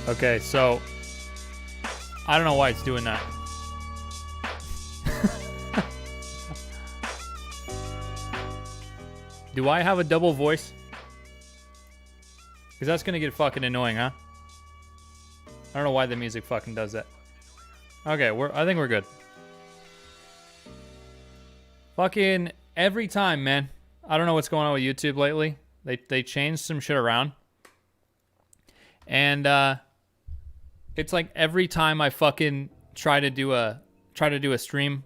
Okay, so I don't know why it's doing that. Do I have a double voice? Because that's gonna get fucking annoying, huh? I don't know why the music fucking does that. Okay, I think we're good. Fucking every time, man. I don't know what's going on with YouTube lately. They changed some shit around. And it's like every time I fucking try to do a stream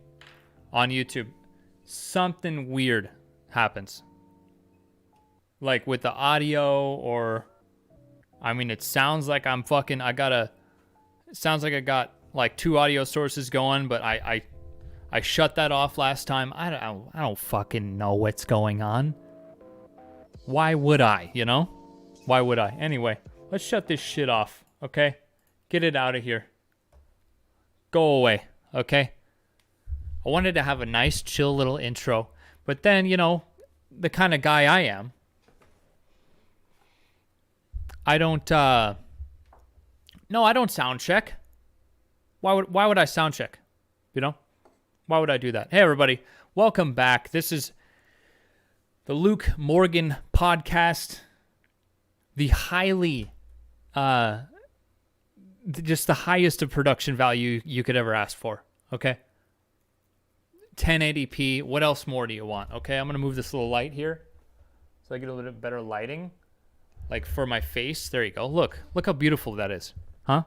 on YouTube, something weird happens. Like with the audio, or I mean, it sounds like I'm fucking it sounds like I got like 2 audio sources going, but I shut that off last time. I don't fucking know what's going on. Why would I, you know? Why would I? Anyway, let's shut this shit off, okay? Get it out of here. Go away, okay? I wanted to have a nice, chill little intro, but then, you know, the kind of guy I am, I don't sound check. Why would I sound check? You know? Why would I do that? Hey, everybody. Welcome back. This is the Luke Morgan podcast. The highly, just the highest of production value you could ever ask for. Okay? 1080p. What else more do you want? Okay, I'm going to move this little light here so I get a little bit better lighting. Like for my face. There you go. Look how beautiful that is. Huh?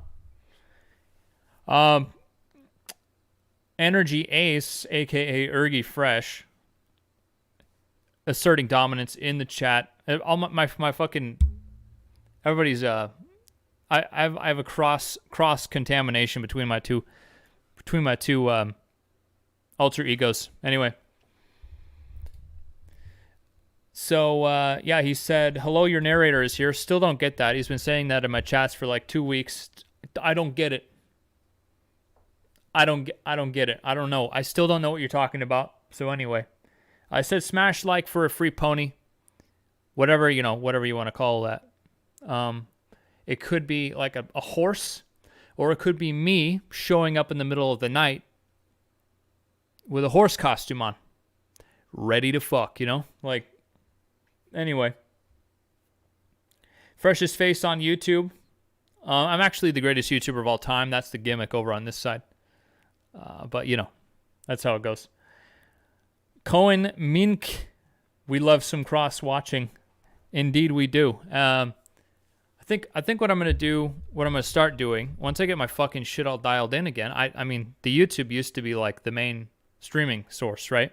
Energy Ace, aka Ergy Fresh, asserting dominance in the chat. All my fucking everybody's I have a cross contamination between my two alter egos. Anyway. So, yeah, he said, hello, your narrator is here. Still don't get that. He's been saying that in my chats for like 2 weeks. I don't get it. I don't get it. I don't know. I still don't know what you're talking about. So anyway, I said smash like for a free pony. Whatever you want to call that. It could be like a horse, or it could be me showing up in the middle of the night with a horse costume on. Ready to fuck, you know? Like, anyway, freshest face on YouTube. I'm actually the greatest YouTuber of all time. That's the gimmick over on this side. But, you know, that's how it goes. Cohen Mink, we love some cross-watching. Indeed we do. I think what I'm going to start doing, once I get my fucking shit all dialed in again, I mean, the YouTube used to be like the main streaming source, right?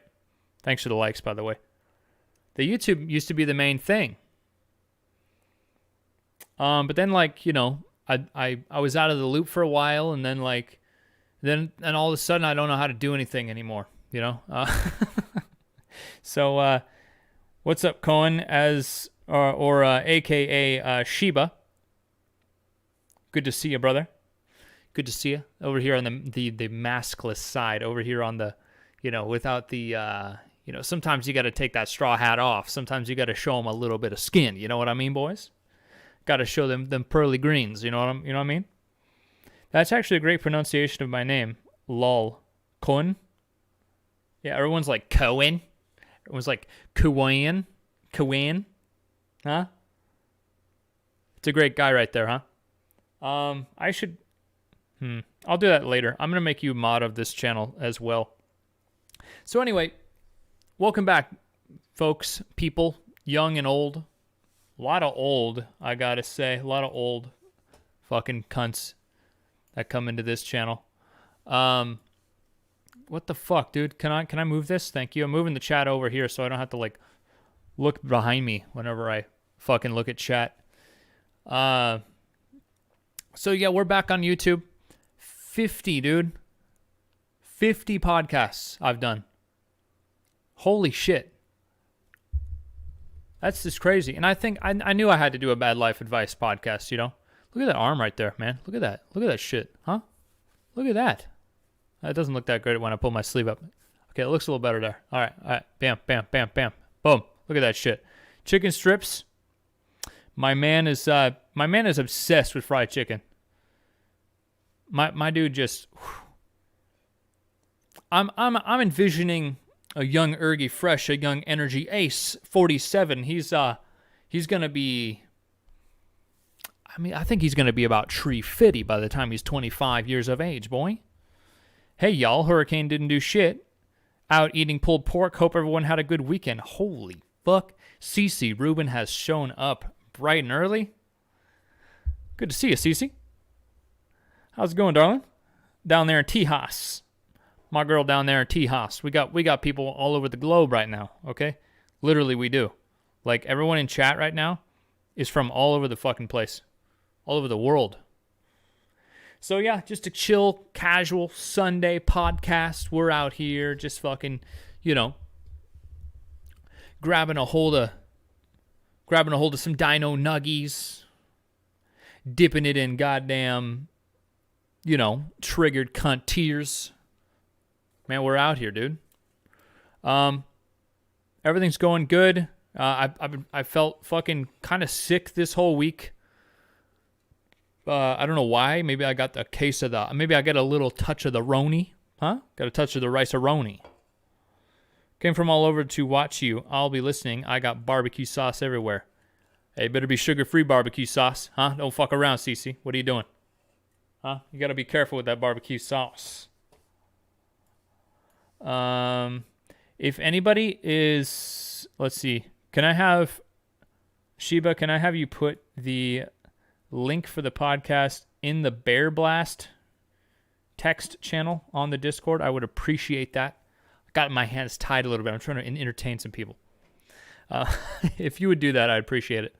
Thanks for the likes, by the way. The YouTube used to be the main thing. But then, like, you know, I was out of the loop for a while, and then all of a sudden I don't know how to do anything anymore, you know? So, what's up, Cohen, or AKA Sheba? Good to see you, brother. Good to see you over here on the maskless side, over here on the, you know, without the, you know, sometimes you got to take that straw hat off. Sometimes you got to show them a little bit of skin. You know what I mean, boys? Got to show them pearly greens. You know what I mean? That's actually a great pronunciation of my name. Lol. Cohen. Yeah, everyone's like Cohen. Everyone's like Cohen. Cohen. Huh? It's a great guy right there, huh? I should... I'll do that later. I'm going to make you mod of this channel as well. So anyway, welcome back, folks, people, young and old. A lot of old, I gotta say. A lot of old fucking cunts that come into this channel. What the fuck, dude? Can I move this? Thank you. I'm moving the chat over here so I don't have to, like, look behind me whenever I fucking look at chat. So, yeah, we're back on YouTube. 50, dude. 50 podcasts I've done. Holy shit. That's just crazy. And I think I knew I had to do a Bad Life Advice podcast, you know? Look at that arm right there, man. Look at that. Look at that shit. Huh? Look at that. That doesn't look that great when I pull my sleeve up. Okay, it looks a little better there. All right. Bam, bam, bam, bam. Boom. Look at that shit. Chicken strips. My man is obsessed with fried chicken. My dude just... I'm envisioning a young Ergy Fresh, a young Energy Ace, 47. He's gonna be... I think he's gonna be about tree 50 by the time he's 25 years of age, boy. Hey, y'all, Hurricane didn't do shit. out eating pulled pork. Hope everyone had a good weekend. Holy fuck. Cece Ruben has shown up bright and early. Good to see you, Cece. How's it going, darling? Down there in Tejas. My girl down there in Tejas. We got people all over the globe right now, okay? Literally, we do. Like, everyone in chat right now is from all over the fucking place. All over the world. So, yeah, just a chill, casual Sunday podcast. We're out here just fucking, grabbing a hold of some dino nuggies, dipping it in goddamn, triggered cunt tears. Man, we're out here, dude. Everything's going good. I felt fucking kind of sick this whole week. I don't know why. Maybe I got maybe I got a little touch of the Roni. Huh? Got a touch of the rice-a-roni. Came from all over to watch you. I'll be listening. I got barbecue sauce everywhere. Hey, better be sugar-free barbecue sauce. Huh? Don't fuck around, Cece. What are you doing? Huh? You got to be careful with that barbecue sauce. If anybody is... Let's see. Can I have... Sheba, can I have you put the link for the podcast in the Bear Blast text channel on the Discord? I would appreciate that. I got my hands tied a little bit. I'm trying to entertain some people. If you would do that, I'd appreciate it.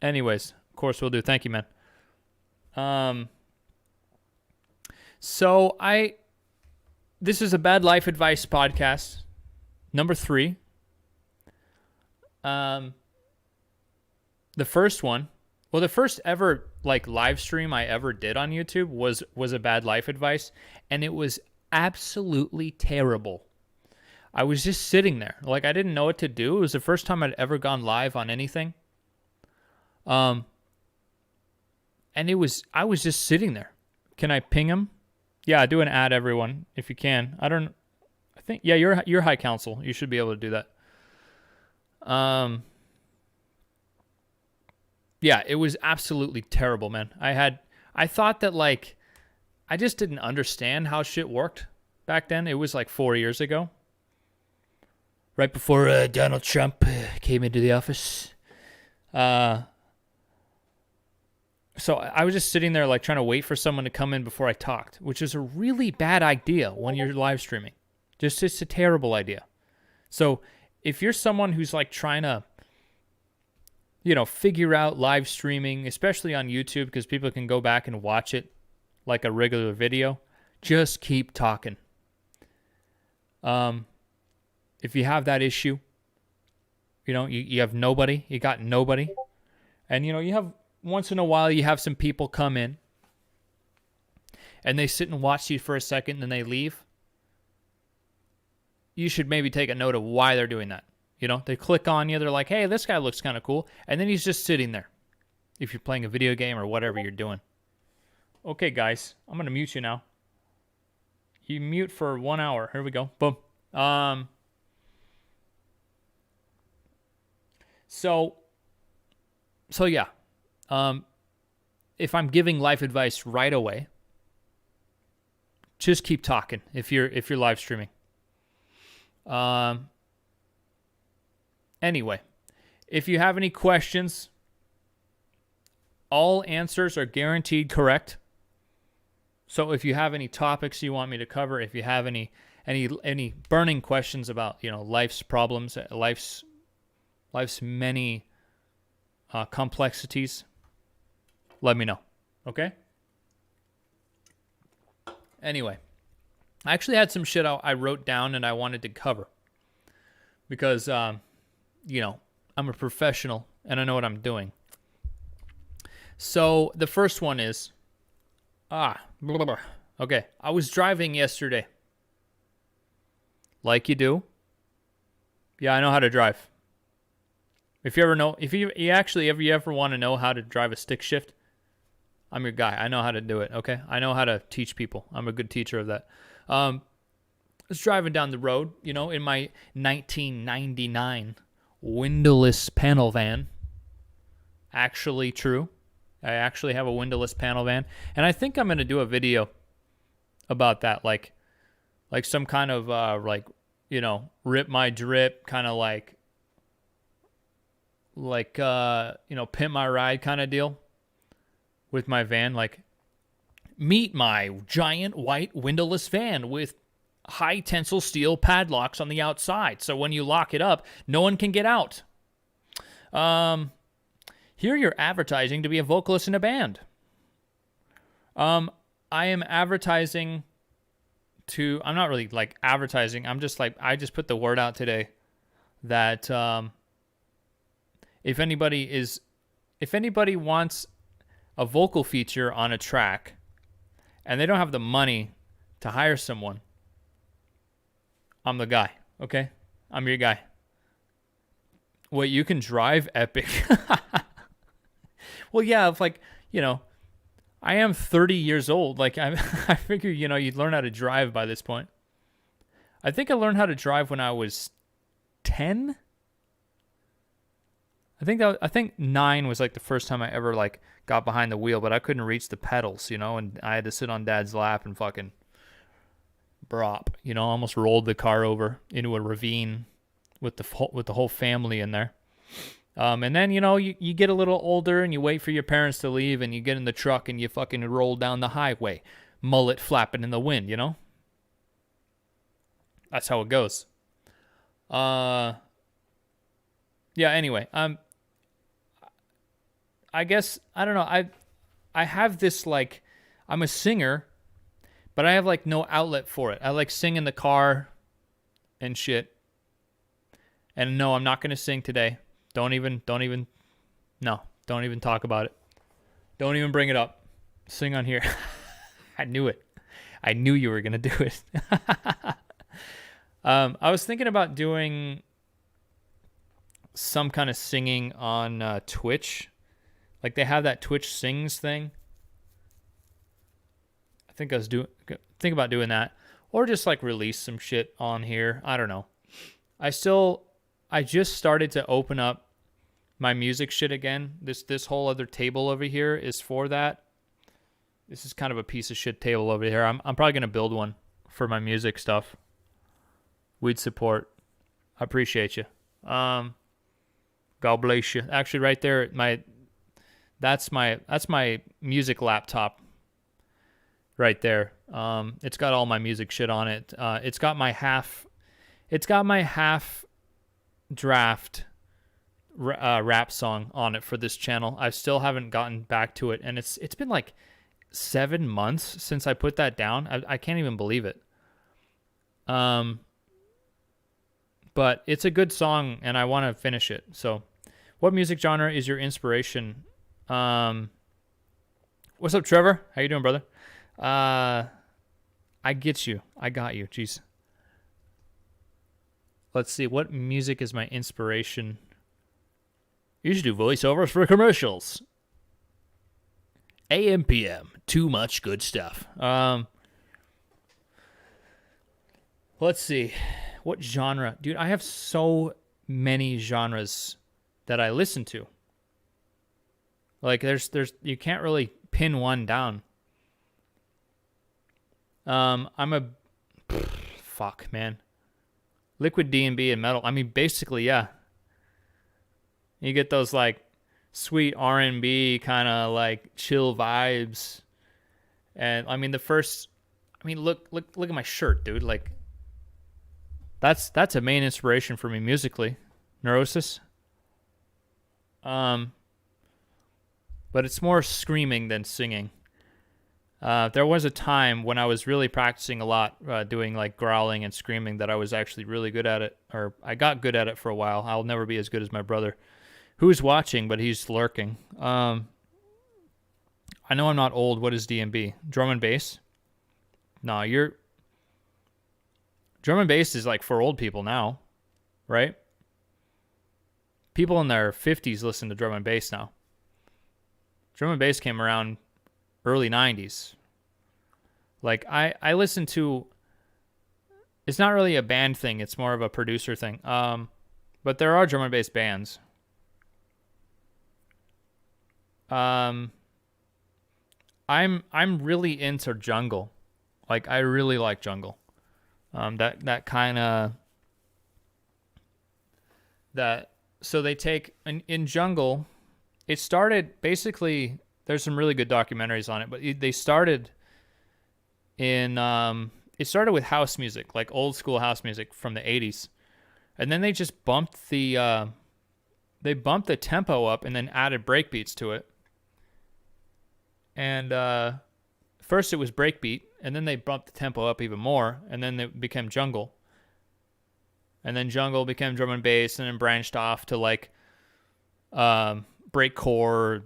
Anyways, of course we'll do. Thank you, man. This is a Bad Life Advice podcast, number 3. The first one, the first ever live stream I ever did on YouTube was a Bad Life Advice, and it was absolutely terrible. I was just sitting there, I didn't know what to do. It was the first time I'd ever gone live on anything. And I was just sitting there. Can I ping him? Yeah, do an ad, everyone, if you can. I think, yeah, you're high council. You should be able to do that. Yeah, it was absolutely terrible, man. I thought that, I just didn't understand how shit worked back then. It was 4 years ago. Right before Donald Trump came into the office. So I was just sitting there trying to wait for someone to come in before I talked, which is a really bad idea when you're live streaming. It's a terrible idea. So if you're someone who's trying to, figure out live streaming, especially on YouTube, because people can go back and watch it like a regular video, just keep talking. If you have that issue, you have nobody, you got nobody, and you have, once in a while, you have some people come in and they sit and watch you for a second and then they leave. You should maybe take a note of why they're doing that. They click on you. They're like, hey, this guy looks kind of cool. And then he's just sitting there. If you're playing a video game or whatever you're doing. Okay, guys, I'm going to mute you now. You mute for 1 hour. Here we go. Boom. So yeah. If I'm giving life advice right away, just keep talking if you're live streaming. Anyway, if you have any questions, all answers are guaranteed correct. So if you have any topics you want me to cover, if you have any burning questions about life's problems, life's many complexities, let me know. Okay? Anyway, I actually had some shit I wrote down and I wanted to cover because, I'm a professional and I know what I'm doing. So the first one is, okay, I was driving yesterday. Like you do. Yeah, I know how to drive. If you ever want to know how to drive a stick shift, I'm your guy. I know how to do it, okay? I know how to teach people. I'm a good teacher of that. I was driving down the road, in my 1999 windowless panel van. Actually true. I actually have a windowless panel van. And I think I'm going to do a video about that, like some kind of like, you know, rip my drip kind of like you know, pimp my ride kind of deal with my van. Like, meet my giant white windowless van with high tensile steel padlocks on the outside, so when you lock it up, no one can get out. Here you're advertising to be a vocalist in a band. I am advertising to, I'm not really like advertising. I'm just like, I just put the word out today that if anybody wants a vocal feature on a track and they don't have the money to hire someone, I'm the guy, okay? I'm your guy. Wait, you can drive? Epic. Well, yeah, if like, you know, I am 30 years old. Like, I figure, you know, you'd learn how to drive by this point. I think I learned how to drive when I was 10. I think 9 was like the first time I ever like got behind the wheel, but I couldn't reach the pedals, you know, and I had to sit on Dad's lap and fucking brop, you know, almost rolled the car over into a ravine with the whole family in there. And then, you know, you get a little older and you wait for your parents to leave and you get in the truck and you fucking roll down the highway, mullet flapping in the wind, you know? That's how it goes. Yeah, anyway, I guess, I don't know, I have this, like, I'm a singer, but I have, like, no outlet for it. I, like, sing in the car and shit. And no, I'm not going to sing today. Don't even talk about it. Don't even bring it up. Sing on here. I knew it. I knew you were going to do it. I was thinking about doing some kind of singing on Twitch. Like, they have that Twitch Sings thing. I think think about doing that. Or just, like, release some shit on here. I don't know. I just started to open up my music shit again. This whole other table over here is for that. This is kind of a piece of shit table over here. I'm probably going to build one for my music stuff. We'd support. I appreciate you. God bless you. Actually, right there, that's my music laptop. Right there. It's got all my music shit on it. It's got my half draft rap song on it for this channel. I still haven't gotten back to it, and it's been like 7 months since I put that down. I can't even believe it. But it's a good song, and I want to finish it. So, what music genre is your inspiration? What's up, Trevor? How you doing, brother? I get you. I got you. Jeez. Let's see. What music is my inspiration? You should do voiceovers for commercials. AM, PM. Too much good stuff. Let's see. What genre? Dude, I have so many genres that I listen to. Like, there's you can't really pin one down. Fuck, man. Liquid D&B and metal. I mean, basically, yeah. You get those, like, sweet R&B kind of, like, chill vibes. And, I mean, look at my shirt, dude. Like, that's a main inspiration for me musically. Neurosis. But it's more screaming than singing. There was a time when I was really practicing a lot, doing like growling and screaming, that I was actually really good at it, or I got good at it for a while. I'll never be as good as my brother, who's watching, but he's lurking. I know I'm not old. What is D&B? Drum and bass? No, drum and bass is like for old people now, right? People in their 50s listen to drum and bass now. Drum and bass came around early 90s. Like, I listen to, it's not really a band thing, it's more of a producer thing. But there are drum and bass bands. I'm really into jungle. Like, I really like jungle. That kind of that. So they take in jungle. It started basically. There's some really good documentaries on it, but they started in. It started with house music, like old school house music from the '80s, and then they just bumped the. They bumped the tempo up and then added breakbeats to it. And first it was breakbeat, and then they bumped the tempo up even more, and then it became jungle. And then jungle became drum and bass, and then branched off to like breakcore,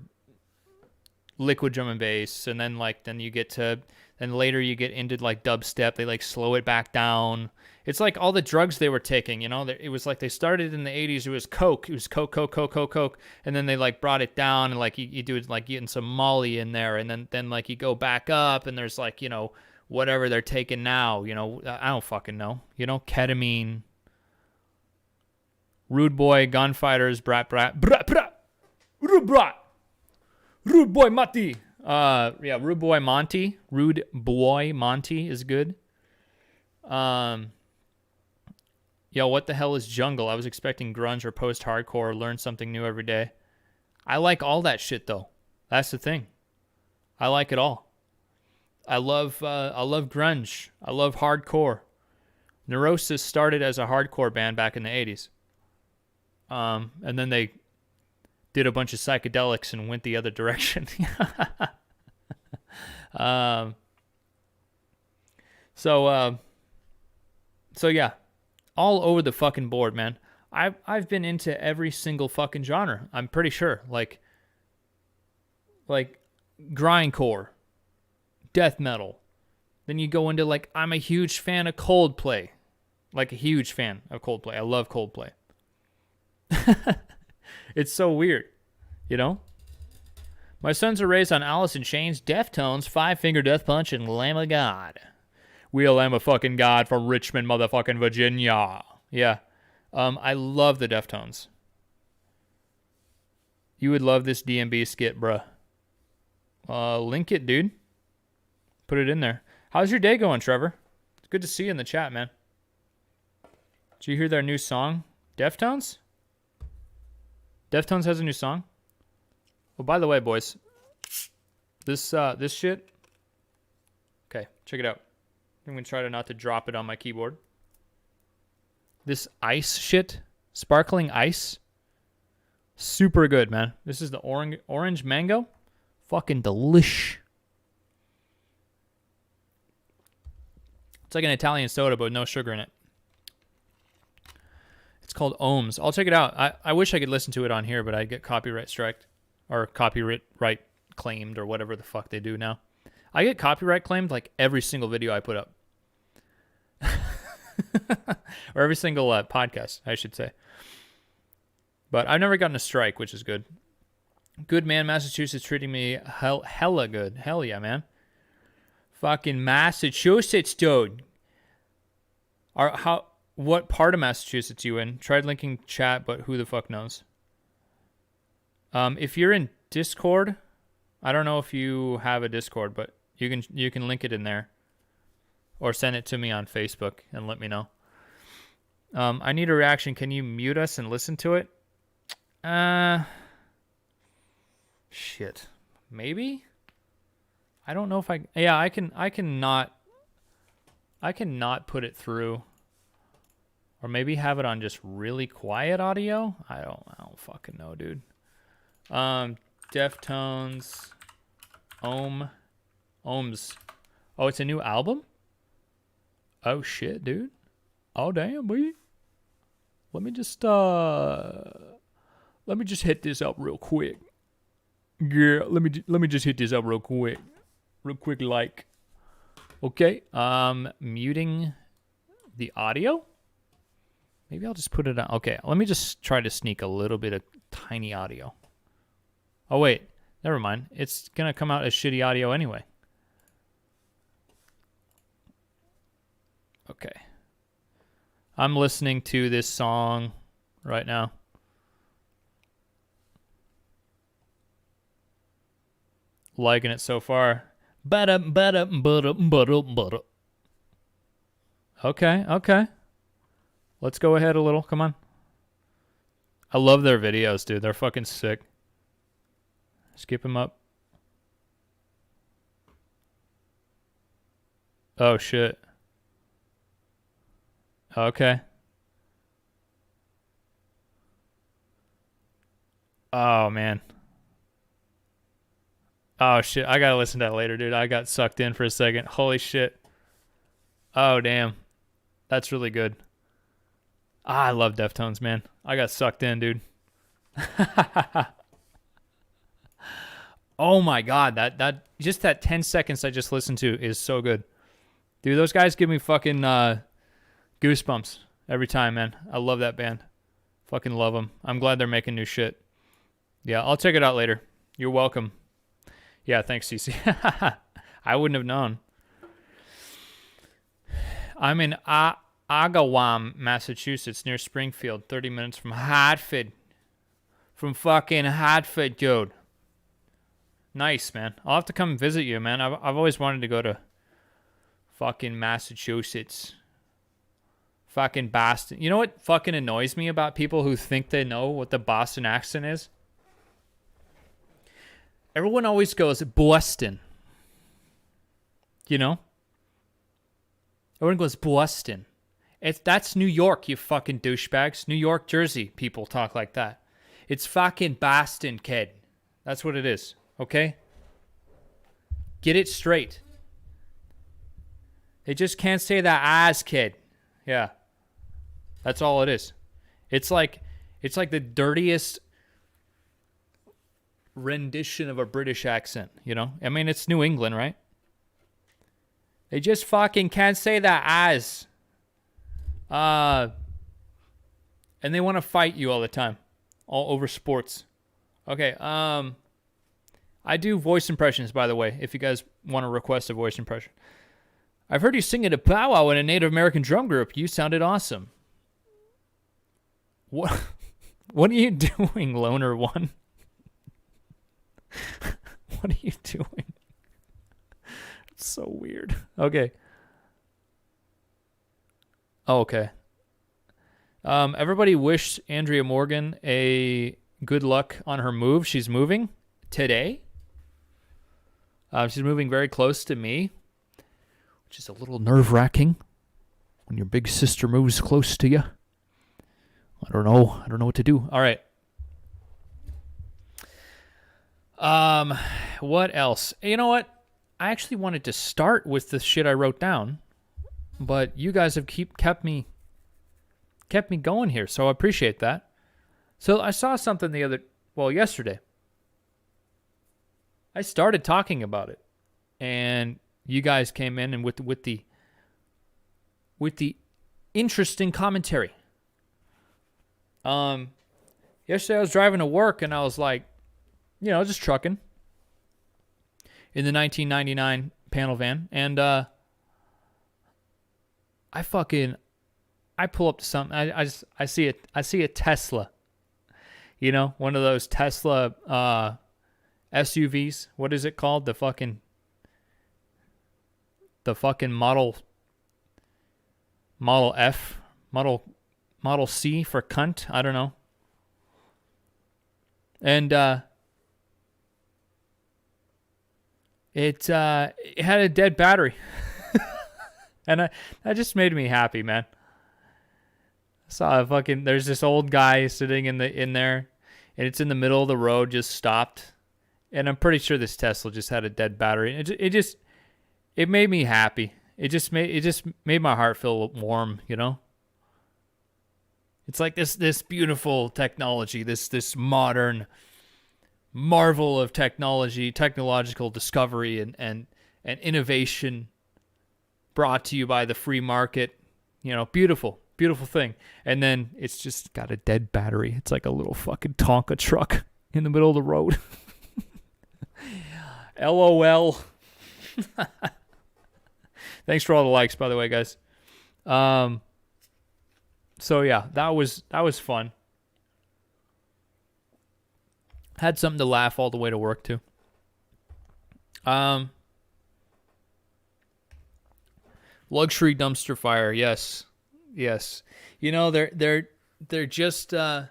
liquid drum and bass, and then later you get into like dubstep. They like slow it back down. It's like all the drugs they were taking, you know. It was like they started in the '80s. It was coke. It was coke, and then they like brought it down, and like you do it like getting some Molly in there, and then like you go back up, and there's like, you know, whatever they're taking now. You know, I don't fucking know. You know, ketamine. Rude Boy, Gunfighters, Rude Boy Mati. Yeah, Rude Boy Monty. Rude Boy Monty is good. Yo, what the hell is jungle? I was expecting grunge or post-hardcore. Learn something new every day. I like all that shit though. That's the thing. I like it all. I love grunge. I love hardcore. Neurosis started as a hardcore band back in the 80s. And then they did a bunch of psychedelics and went the other direction. So yeah, all over the fucking board, man. I've been into every single fucking genre. I'm pretty sure, like grindcore, death metal. Then you go into like, I'm a huge fan of Coldplay, like a huge fan of Coldplay. I love Coldplay. It's so weird, you know? My sons are raised on Alice in Chains, Deftones, Five Finger Death Punch, and Lamb of God. We'll Lamb of fucking God from Richmond, motherfucking Virginia. Yeah. I love the Deftones. You would love this DMB skit, bruh. Link it, dude. Put it in there. How's your day going, Trevor? It's good to see you in the chat, man. Did you hear their new song? Deftones? Deftones has a new song? Oh, by the way, boys. This shit. Okay, check it out. I'm going to try not to drop it on my keyboard. This ice shit. Sparkling ice. Super good, man. This is the orange mango. Fucking delish. It's like an Italian soda, but no sugar in it. It's called Ohms. I'll check it out. I wish I could listen to it on here, but I'd get copyright striked. Or copyright claimed, or whatever the fuck they do now. I get copyright claimed like every single video I put up. Or every single podcast, I should say. But I've never gotten a strike, which is good. Good man, Massachusetts treating me hella good. Hell yeah, man. Fucking Massachusetts, dude. What part of Massachusetts you in? Tried linking chat, but who the fuck knows? If you're in Discord, I don't know if you have a Discord, but you can link it in there, or send it to me on Facebook and let me know. I need a reaction. Can you mute us and listen to it? Shit. Maybe? I don't know if I... Yeah, I can not put it through. Or maybe have it on just really quiet audio? I don't fucking know, dude. Deftones. Ohms. Oh, it's a new album? Oh shit, dude. Oh damn, boy. Let me just hit this up real quick. Yeah, let me just hit this up real quick. Real quick like. Okay. Muting the audio? Maybe I'll just put it on. Okay, let me just try to sneak a little bit of tiny audio. Oh wait, never mind. It's gonna come out as shitty audio anyway. Okay. I'm listening to this song right now. Liking it so far. Okay, okay. Let's go ahead a little. Come on. I love their videos, dude. They're fucking sick. Skip them up. Oh, shit. Okay. Oh, man. Oh, shit. I gotta listen to that later, dude. I got sucked in for a second. Holy shit. Oh, damn. That's really good. Ah, I love Deftones, man. I got sucked in, dude. Oh my god, that just that 10 seconds I just listened to is so good. Dude, those guys give me fucking goosebumps every time, man. I love that band. Fucking love them. I'm glad they're making new shit. Yeah, I'll check it out later. You're welcome. Yeah, thanks, CC. I wouldn't have known. I'm in Agawam, Massachusetts, near Springfield, 30 minutes from Hartford. From fucking Hartford, dude. Nice, man. I'll have to come visit you, man. I've always wanted to go to fucking Massachusetts. Fucking Boston. You know what fucking annoys me about people who think they know what the Boston accent is? Everyone always goes, Boston. You know? Everyone goes, Boston. That's New York, you fucking douchebags. New York, Jersey people talk like that. It's fucking Boston, kid. That's what it is. Okay? Get it straight. They just can't say that as kid. Yeah. That's all it is. It's like the dirtiest rendition of a British accent, you know? I mean, it's New England, right? They just fucking can't say that as. And they want to fight you all the time. All over sports. Okay, I do voice impressions, by the way, if you guys want to request a voice impression. I've heard you sing at a powwow in a Native American drum group. You sounded awesome. What? What are you doing, Loner One? What are you doing? It's so weird. Okay. Oh, okay. Everybody wish Andrea Morgan a good luck on her move. She's moving today. She's moving very close to me, which is a little nerve-wracking when your big sister moves close to you. I don't know. I don't know what to do. All right. What else? You know what? I actually wanted to start with the shit I wrote down, but you guys have kept me going here, so I appreciate that. So I saw something yesterday. I started talking about it, and you guys came in and with the interesting commentary. Yesterday I was driving to work and I was like, just trucking in the 1999 panel van, and I pull up to something. I see a Tesla, one of those Tesla SUVs. What is it called? The fucking Model F, Model C for cunt. I don't know. And it had a dead battery, and that just made me happy, man. There's this old guy sitting in there, and it's in the middle of the road, just stopped. And I'm pretty sure this Tesla just had a dead battery. It made me happy. It just made my heart feel warm, It's like this beautiful technology, this modern marvel of technological discovery and innovation brought to you by the free market. Beautiful thing. And then it's just got a dead battery. It's like a little fucking Tonka truck in the middle of the road. LOL. Thanks for all the likes, by the way, guys. So yeah, that was fun. Had something to laugh all the way to work too. Luxury dumpster fire. Yes. Yes. You know, they're just they're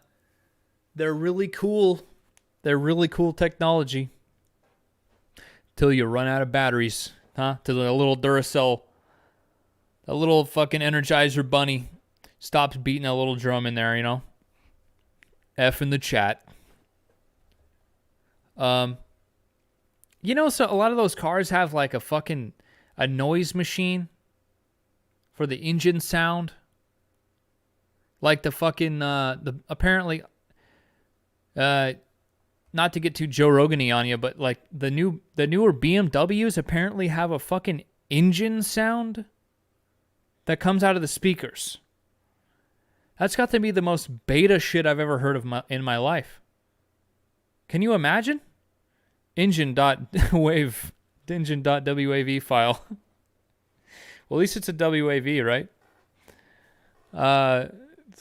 really cool. They're really cool technology. Till you run out of batteries, huh? Till the little Duracell, a little fucking Energizer bunny stops beating a little drum in there, you know? F in the chat. You know, so a lot of those cars have like a noise machine for the engine sound. Like the fucking apparently not to get too Joe Rogan-y on you, but like the newer BMWs apparently have a fucking engine sound that comes out of the speakers. That's got to be the most beta shit I've ever heard of in my life. Can you imagine? Engine.wav file. Well, at least it's a WAV, right?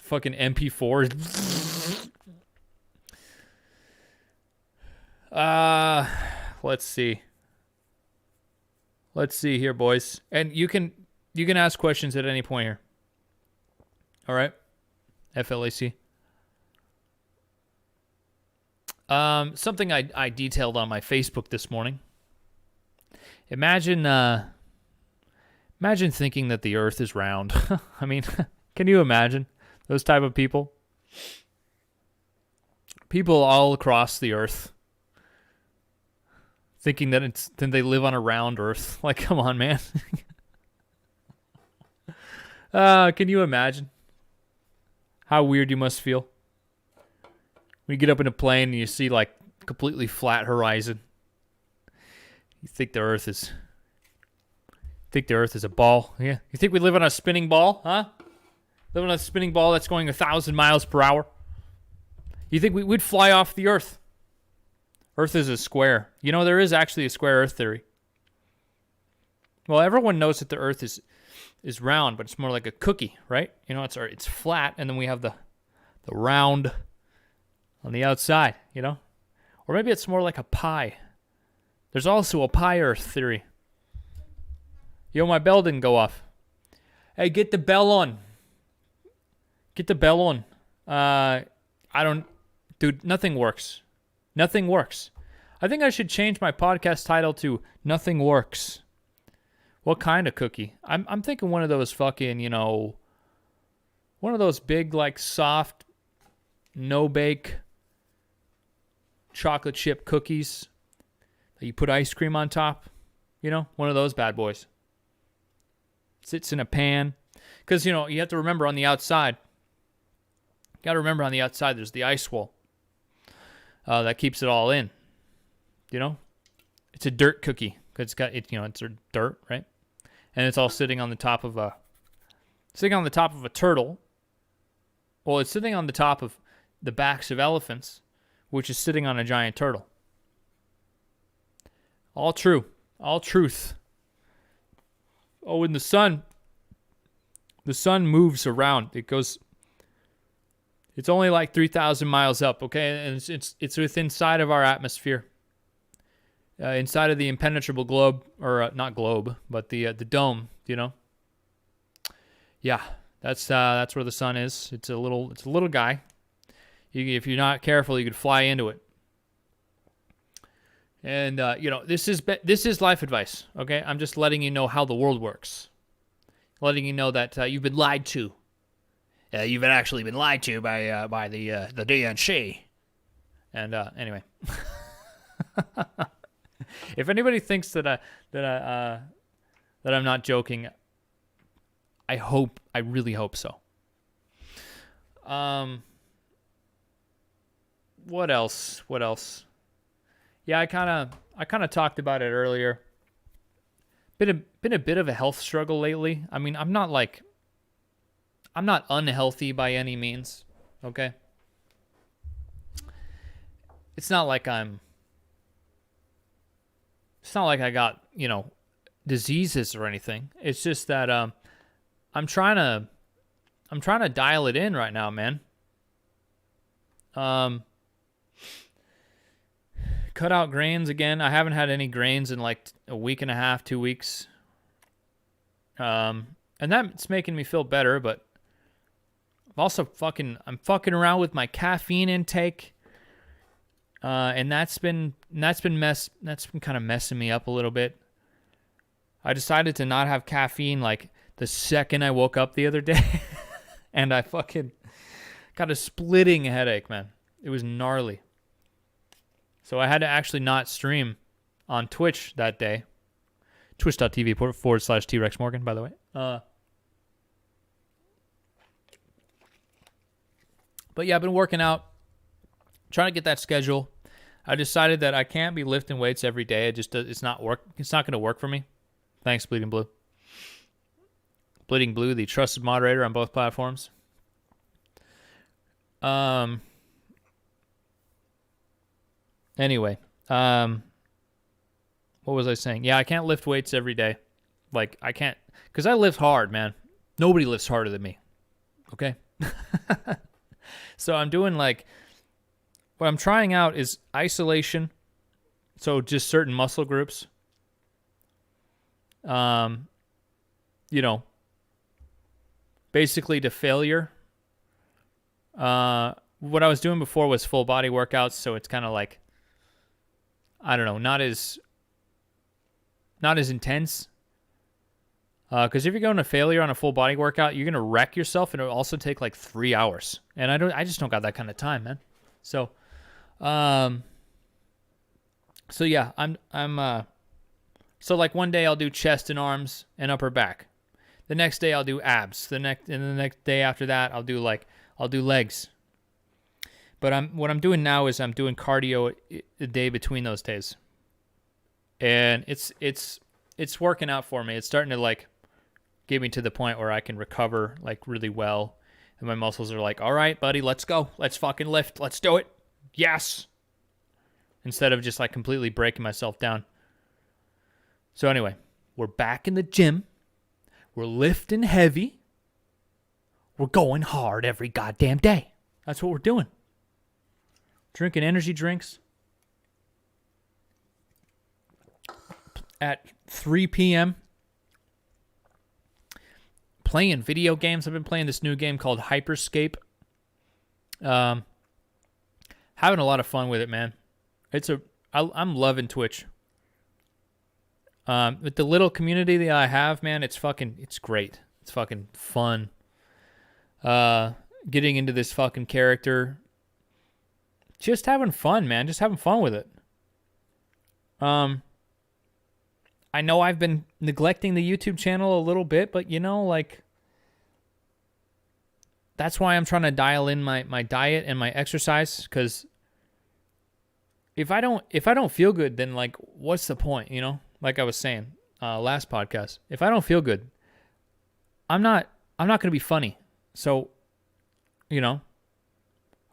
Fucking MP4. Let's see. Let's see here, boys. And you can ask questions at any point here. All right? FLAC. Something I detailed on my Facebook this morning. Imagine thinking that the earth is round. I mean, can you imagine those type of people? People all across the earth thinking that they live on a round earth. Like, come on, man. Can you imagine how weird you must feel when you get up in a plane and you see like completely flat horizon? You think the earth is a ball? Yeah. You think we live on a spinning ball, huh? Live on a spinning ball that's going 1,000 miles per hour? You think we'd fly off the earth? Earth is a square. You know, there is actually a square earth theory. Well, everyone knows that the earth is round, but it's more like a cookie, right? You know, it's flat, and then we have the round on the outside, you know? Or maybe it's more like a pie. There's also a pie earth theory. Yo, my bell didn't go off. Hey, get the bell on. Get the bell on. Dude, nothing works. Nothing works. I think I should change my podcast title to Nothing Works. What kind of cookie? I'm thinking one of those fucking, you know, one of those big, like, soft, no-bake chocolate chip cookies that you put ice cream on top. You know, one of those bad boys. Sits in a pan. Because, you know, you have to remember on the outside. Got to remember on the outside there's the ice wall. That keeps it all in. You know? It's a dirt cookie. Cause it's got it, you know, it's dirt, right? And it's all sitting on the top of a turtle. Well, it's sitting on the top of the backs of elephants, which is sitting on a giant turtle. All true. All truth. Oh, and the sun moves around. It's only like 3,000 miles up, okay? And it's within inside of our atmosphere. Inside of the impenetrable globe, or not globe, but the dome, you know? Yeah, that's where the sun is. It's a little guy. If you're not careful, you could fly into it. And you know, this is life advice, okay? I'm just letting you know how the world works. Letting you know that you've been lied to. You've actually been lied to by the DNC. And anyway, if anybody thinks that I'm not joking, I really hope so. What else? Yeah, I kind of talked about it earlier. Been a bit of a health struggle lately. I mean, I'm not unhealthy by any means, okay? It's not like I got, you know, diseases or anything. It's just that I'm trying to dial it in right now, man. Cut out grains again. I haven't had any grains in like a week and a half, 2 weeks. And that's making me feel better, but I'm fucking around with my caffeine intake. And that's been kind of messing me up a little bit. I decided to not have caffeine like the second I woke up the other day. And I fucking got a splitting headache, man. It was gnarly. So I had to actually not stream on Twitch that day. Twitch.tv/T-Rex Morgan, by the way. But yeah, I've been working out, trying to get that schedule. I decided that I can't be lifting weights every day. It's not going to work for me. Thanks, Bleeding Blue. Bleeding Blue, the trusted moderator on both platforms. Anyway, what was I saying? Yeah, I can't lift weights every day. Like, I can't, because I lift hard, man. Nobody lifts harder than me. Okay? So I'm doing like, what I'm trying out is isolation. So just certain muscle groups. Basically to failure. What I was doing before was full body workouts, so it's kind of like, I don't know, not as intense. Because if you're going to failure on a full body workout, you're gonna wreck yourself, and it'll also take like 3 hours. And I just don't got that kind of time, man. So, yeah, so like one day I'll do chest and arms and upper back. The next day I'll do abs. The next day after that I'll do legs. But what I'm doing now is I'm doing cardio a day between those days. And it's working out for me. It's starting to like get me to the point where I can recover like really well. And my muscles are like, all right, buddy, let's go. Let's fucking lift. Let's do it. Yes. Instead of just like completely breaking myself down. So anyway, we're back in the gym. We're lifting heavy. We're going hard every goddamn day. That's what we're doing. Drinking energy drinks at 3 p.m. Playing video games. I've been playing this new game called Hyperscape. Having a lot of fun with it, man. I'm loving Twitch. With the little community that I have, man, it's great. It's fucking fun. Getting into this fucking character. Just having fun, man. Just having fun with it. I know I've been neglecting the YouTube channel a little bit, but like, that's why I'm trying to dial in my diet and my exercise, because if I don't feel good, then like, what's the point, Like I was saying last podcast, if I don't feel good, I'm not going to be funny. So, I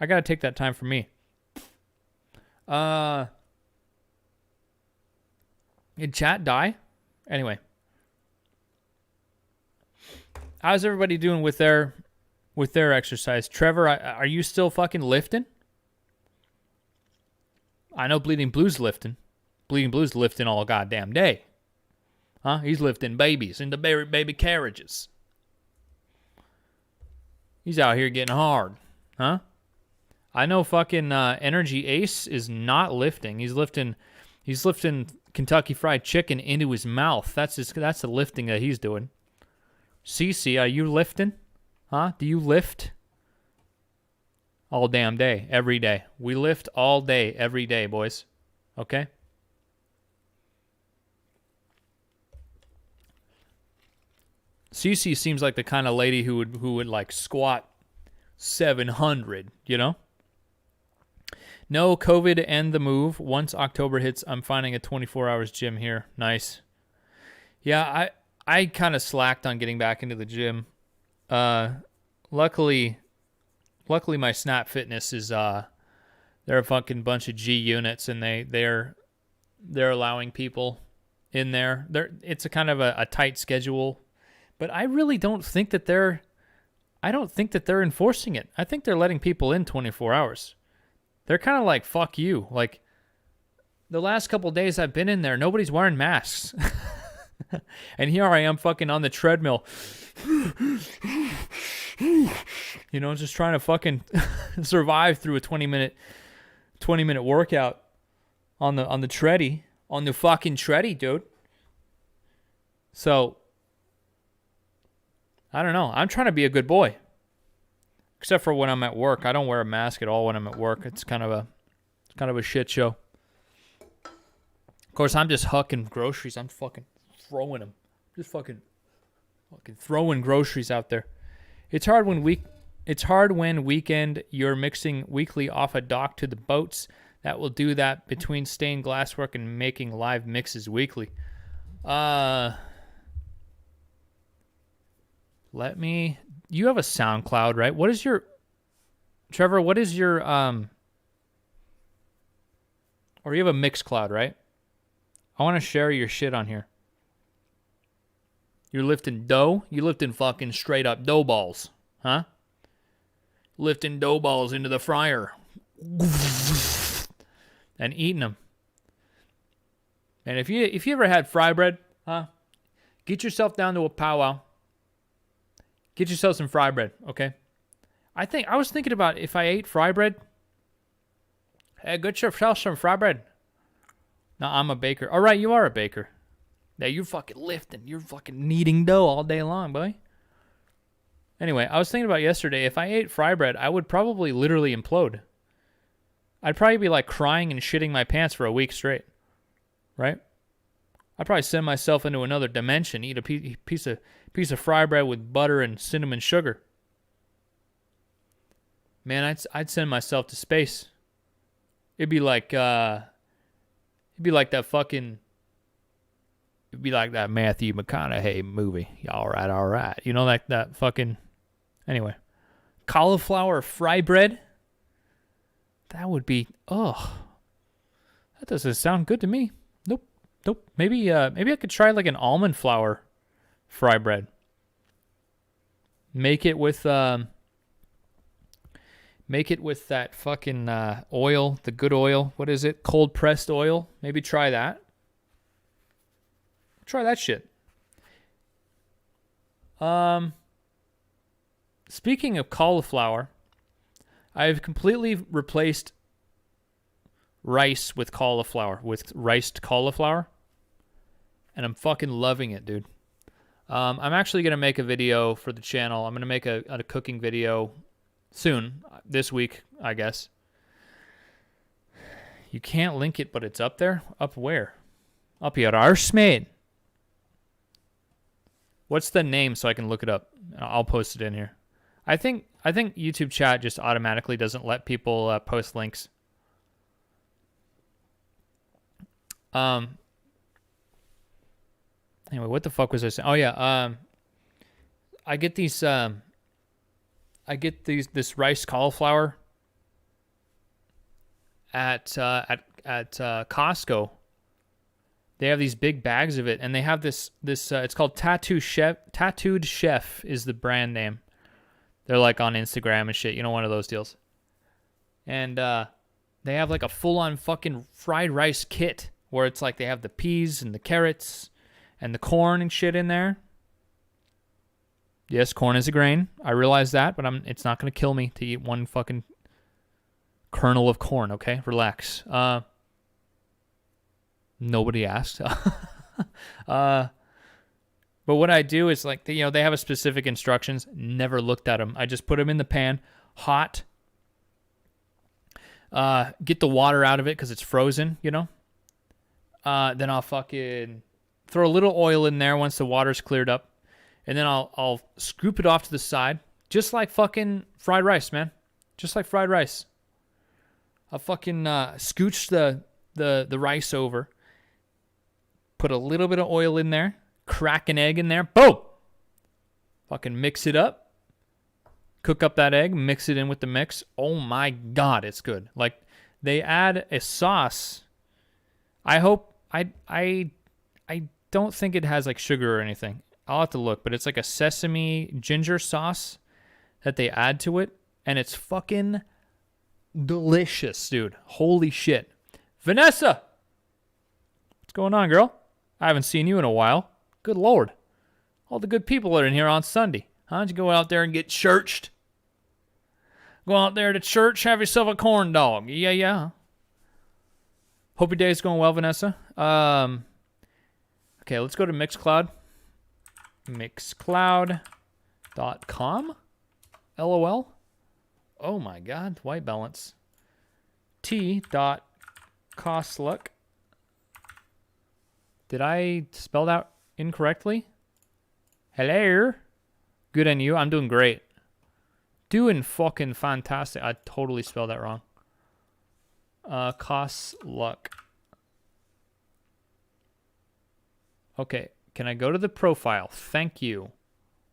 got to take that time for me. Did chat die? Anyway. How's everybody doing with their exercise? Trevor, are you still fucking lifting? I know Bleeding Blue's lifting. Bleeding Blue's lifting all goddamn day. Huh? He's lifting babies into baby carriages. He's out here getting hard. Huh? I know fucking Energy Ace is not lifting. He's lifting Kentucky Fried Chicken into his mouth. That's the lifting that he's doing. Cece, are you lifting? Huh? Do you lift? All damn day, every day. We lift all day, every day, boys. Okay? Cece seems like the kind of lady who would like squat 700, No, COVID and the move. Once October hits, I'm finding a 24 hours gym here. Nice. Yeah, I kind of slacked on getting back into the gym. Luckily my Snap Fitness is they're a fucking bunch of G units, and they're allowing people in there. It's a kind of a tight schedule, but I really don't think that they're enforcing it. I think they're letting people in 24 hours. They're kind of like, fuck you. Like, the last couple days I've been in there, nobody's wearing masks. And here I am fucking on the treadmill. You know, just trying to fucking survive through a 20-minute workout on the tready, on the fucking tready, dude. So I don't know. I'm trying to be a good boy. Except for when I'm at work. I don't wear a mask at all when I'm at work. It's kind of a shit show. Of course, I'm just hucking groceries. I'm fucking throwing them. Just fucking throwing groceries out there. It's hard when weekend you're mixing weekly off a dock to the boats. That will do that between stained glasswork and making live mixes weekly. You have a SoundCloud, right? Trevor, what is your, or you have a Mixcloud, right? I want to share your shit on here. You're lifting dough? You lifting fucking straight up dough balls, huh? Lifting dough balls into the fryer. And eating them. And if you ever had fry bread, huh? Get yourself down to a powwow. Get yourself some fry bread, okay? I was thinking about if I ate fry bread. Hey, get yourself some fry bread. No, I'm a baker. All right, you are a baker. Yeah, you're fucking lifting. You're fucking kneading dough all day long, boy. Anyway, I was thinking about yesterday. If I ate fry bread, I would probably literally implode. I'd probably be like crying and shitting my pants for a week straight. Right? I'd probably send myself into another dimension, eat a piece of fry bread with butter and cinnamon sugar. Man, I'd send myself to space. It'd be like that Matthew McConaughey movie. All right. You know, like that fucking. Anyway, cauliflower fry bread. That would be. That doesn't sound good to me. Nope. Maybe I could try like an almond flour fry bread. Make it with that fucking oil, the good oil. What is it? Cold pressed oil. Maybe try that. Try that shit. Speaking of cauliflower, I've completely replaced rice with cauliflower, with riced cauliflower. And I'm fucking loving it, dude. I'm actually going to make a video for the channel. I'm going to make a cooking video soon, this week, I guess. You can't link it, but it's up there? Up where? Up your arse, mate. What's the name so I can look it up? I'll post it in here. I think YouTube chat just automatically doesn't let people post links. Anyway, what the fuck was I saying? Oh yeah, I get this rice cauliflower at Costco. They have these big bags of it, and they have this. It's called Tattooed Chef is the brand name. They're like on Instagram and shit. You know, one of those deals. And they have like a full-on fucking fried rice kit where it's like they have the peas and the carrots and the corn and shit in there. Yes, corn is a grain. I realize that, but it's not going to kill me to eat one fucking kernel of corn, okay? Relax. Nobody asked. But what I do is like, they have a specific instructions. Never looked at them. I just put them in the pan, hot. Get the water out of it because it's frozen, Then I'll fucking throw a little oil in there once the water's cleared up. And then I'll scoop it off to the side. Just like fucking fried rice, man. Just like fried rice. I'll fucking scooch the rice over. Put a little bit of oil in there. Crack an egg in there. Boom! Fucking mix it up. Cook up that egg. Mix it in with the mix. Oh my God, it's good. Like, they add a sauce. I don't think it has like sugar or anything. I'll have to look, but it's like a sesame ginger sauce that they add to it, and it's fucking delicious, dude. Holy shit. Vanessa! What's going on, girl? I haven't seen you in a while. Good Lord. All the good people are in here on Sunday. Huh? Don't you go out there and get churched? Go out there to church, have yourself a corn dog. Yeah, yeah. Hope your day's going well, Vanessa. Okay, let's go to Mixcloud. Mixcloud.com. LOL. Oh my God, white balance. T.Kosluck. Did I spell that incorrectly? Hello. Good on you. I'm doing great. Doing fucking fantastic. I totally spelled that wrong. Kosluck. Okay, can I go to the profile? Thank you.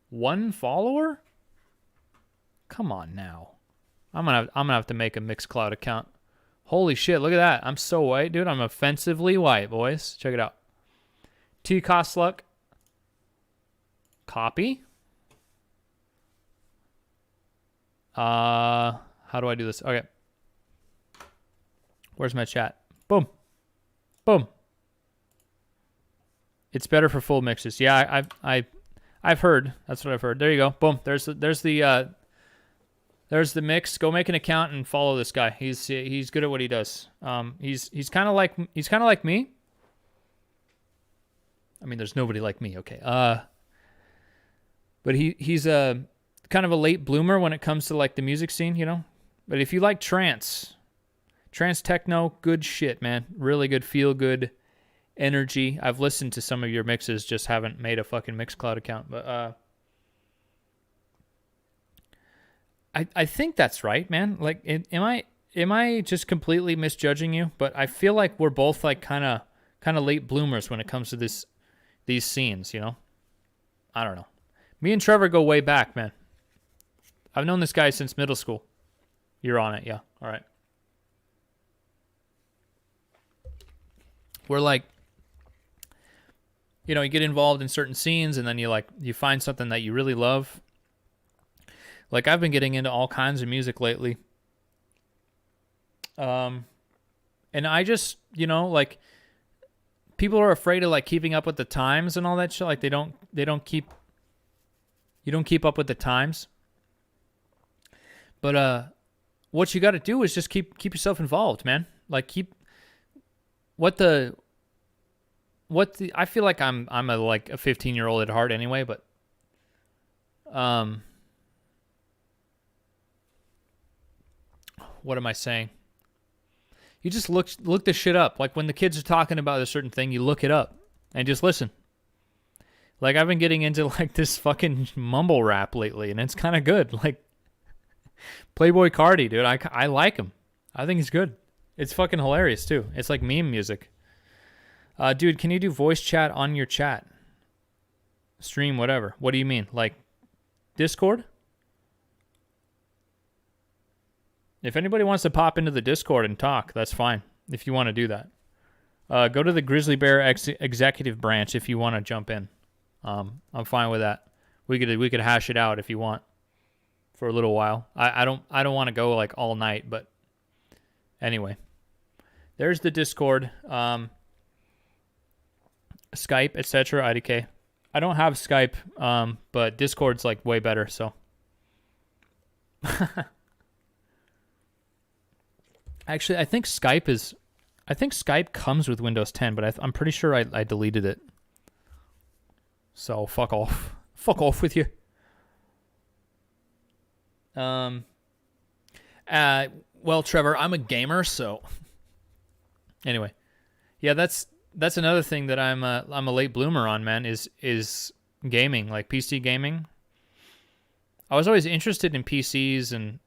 1 follower? Come on now. I'm gonna have to make a Mixcloud account. Holy shit, look at that. I'm so white, dude. I'm offensively white, boys. Check it out. T. Kosluck. Copy. How do I do this? Okay. Where's my chat? Boom. Boom. It's better for full mixes. Yeah, I've heard. That's what I've heard. There you go. Boom. There's the mix. Go make an account and follow this guy. He's good at what he does. He's kind of like me. I mean, there's nobody like me. Okay. But he's a kind of a late bloomer when it comes to like the music scene, you know. But if you like trance techno, good shit, man. Really good, feel good energy. I've listened to some of your mixes, just haven't made a fucking Mixcloud account. But I think that's right, man. Like, am I just completely misjudging you? But I feel like we're both like kind of late bloomers when it comes to these scenes, you know. I don't know. Me and Trevor go way back, man. I've known this guy since middle school. You're on it, yeah. All right. We're like, you know, you get involved in certain scenes and then you find something that you really love. Like, I've been getting into all kinds of music lately. And I just, you know, like, people are afraid of like keeping up with the times and all that shit. Like, you don't keep up with the times. But what you got to do is just keep yourself involved, man. Like, I feel like I'm a 15-year-old at heart anyway, but what am I saying? You just look this shit up. Like, when the kids are talking about a certain thing, you look it up and just listen. Like, I've been getting into like this fucking mumble rap lately, and it's kind of good. Like, Playboy Cardi, dude, I like him. I think he's good. It's fucking hilarious too. It's like meme music. Dude, can you do voice chat on your chat? Stream, whatever. What do you mean? Like Discord? If anybody wants to pop into the Discord and talk, that's fine. If you want to do that. Go to the Grizzly Bear executive branch if you want to jump in. I'm fine with that. We could hash it out if you want for a little while. I don't want to go like all night, but anyway. There's the Discord. Skype, etc. IDK. I don't have Skype, but Discord's like way better, so. Actually, I think Skype comes with Windows 10, but I'm pretty sure I deleted it. So fuck off. Fuck off with you. Well, Trevor, I'm a gamer, so anyway. Yeah, that's another thing that I'm a late bloomer on, man, is gaming, like PC gaming. I was always interested in PCs and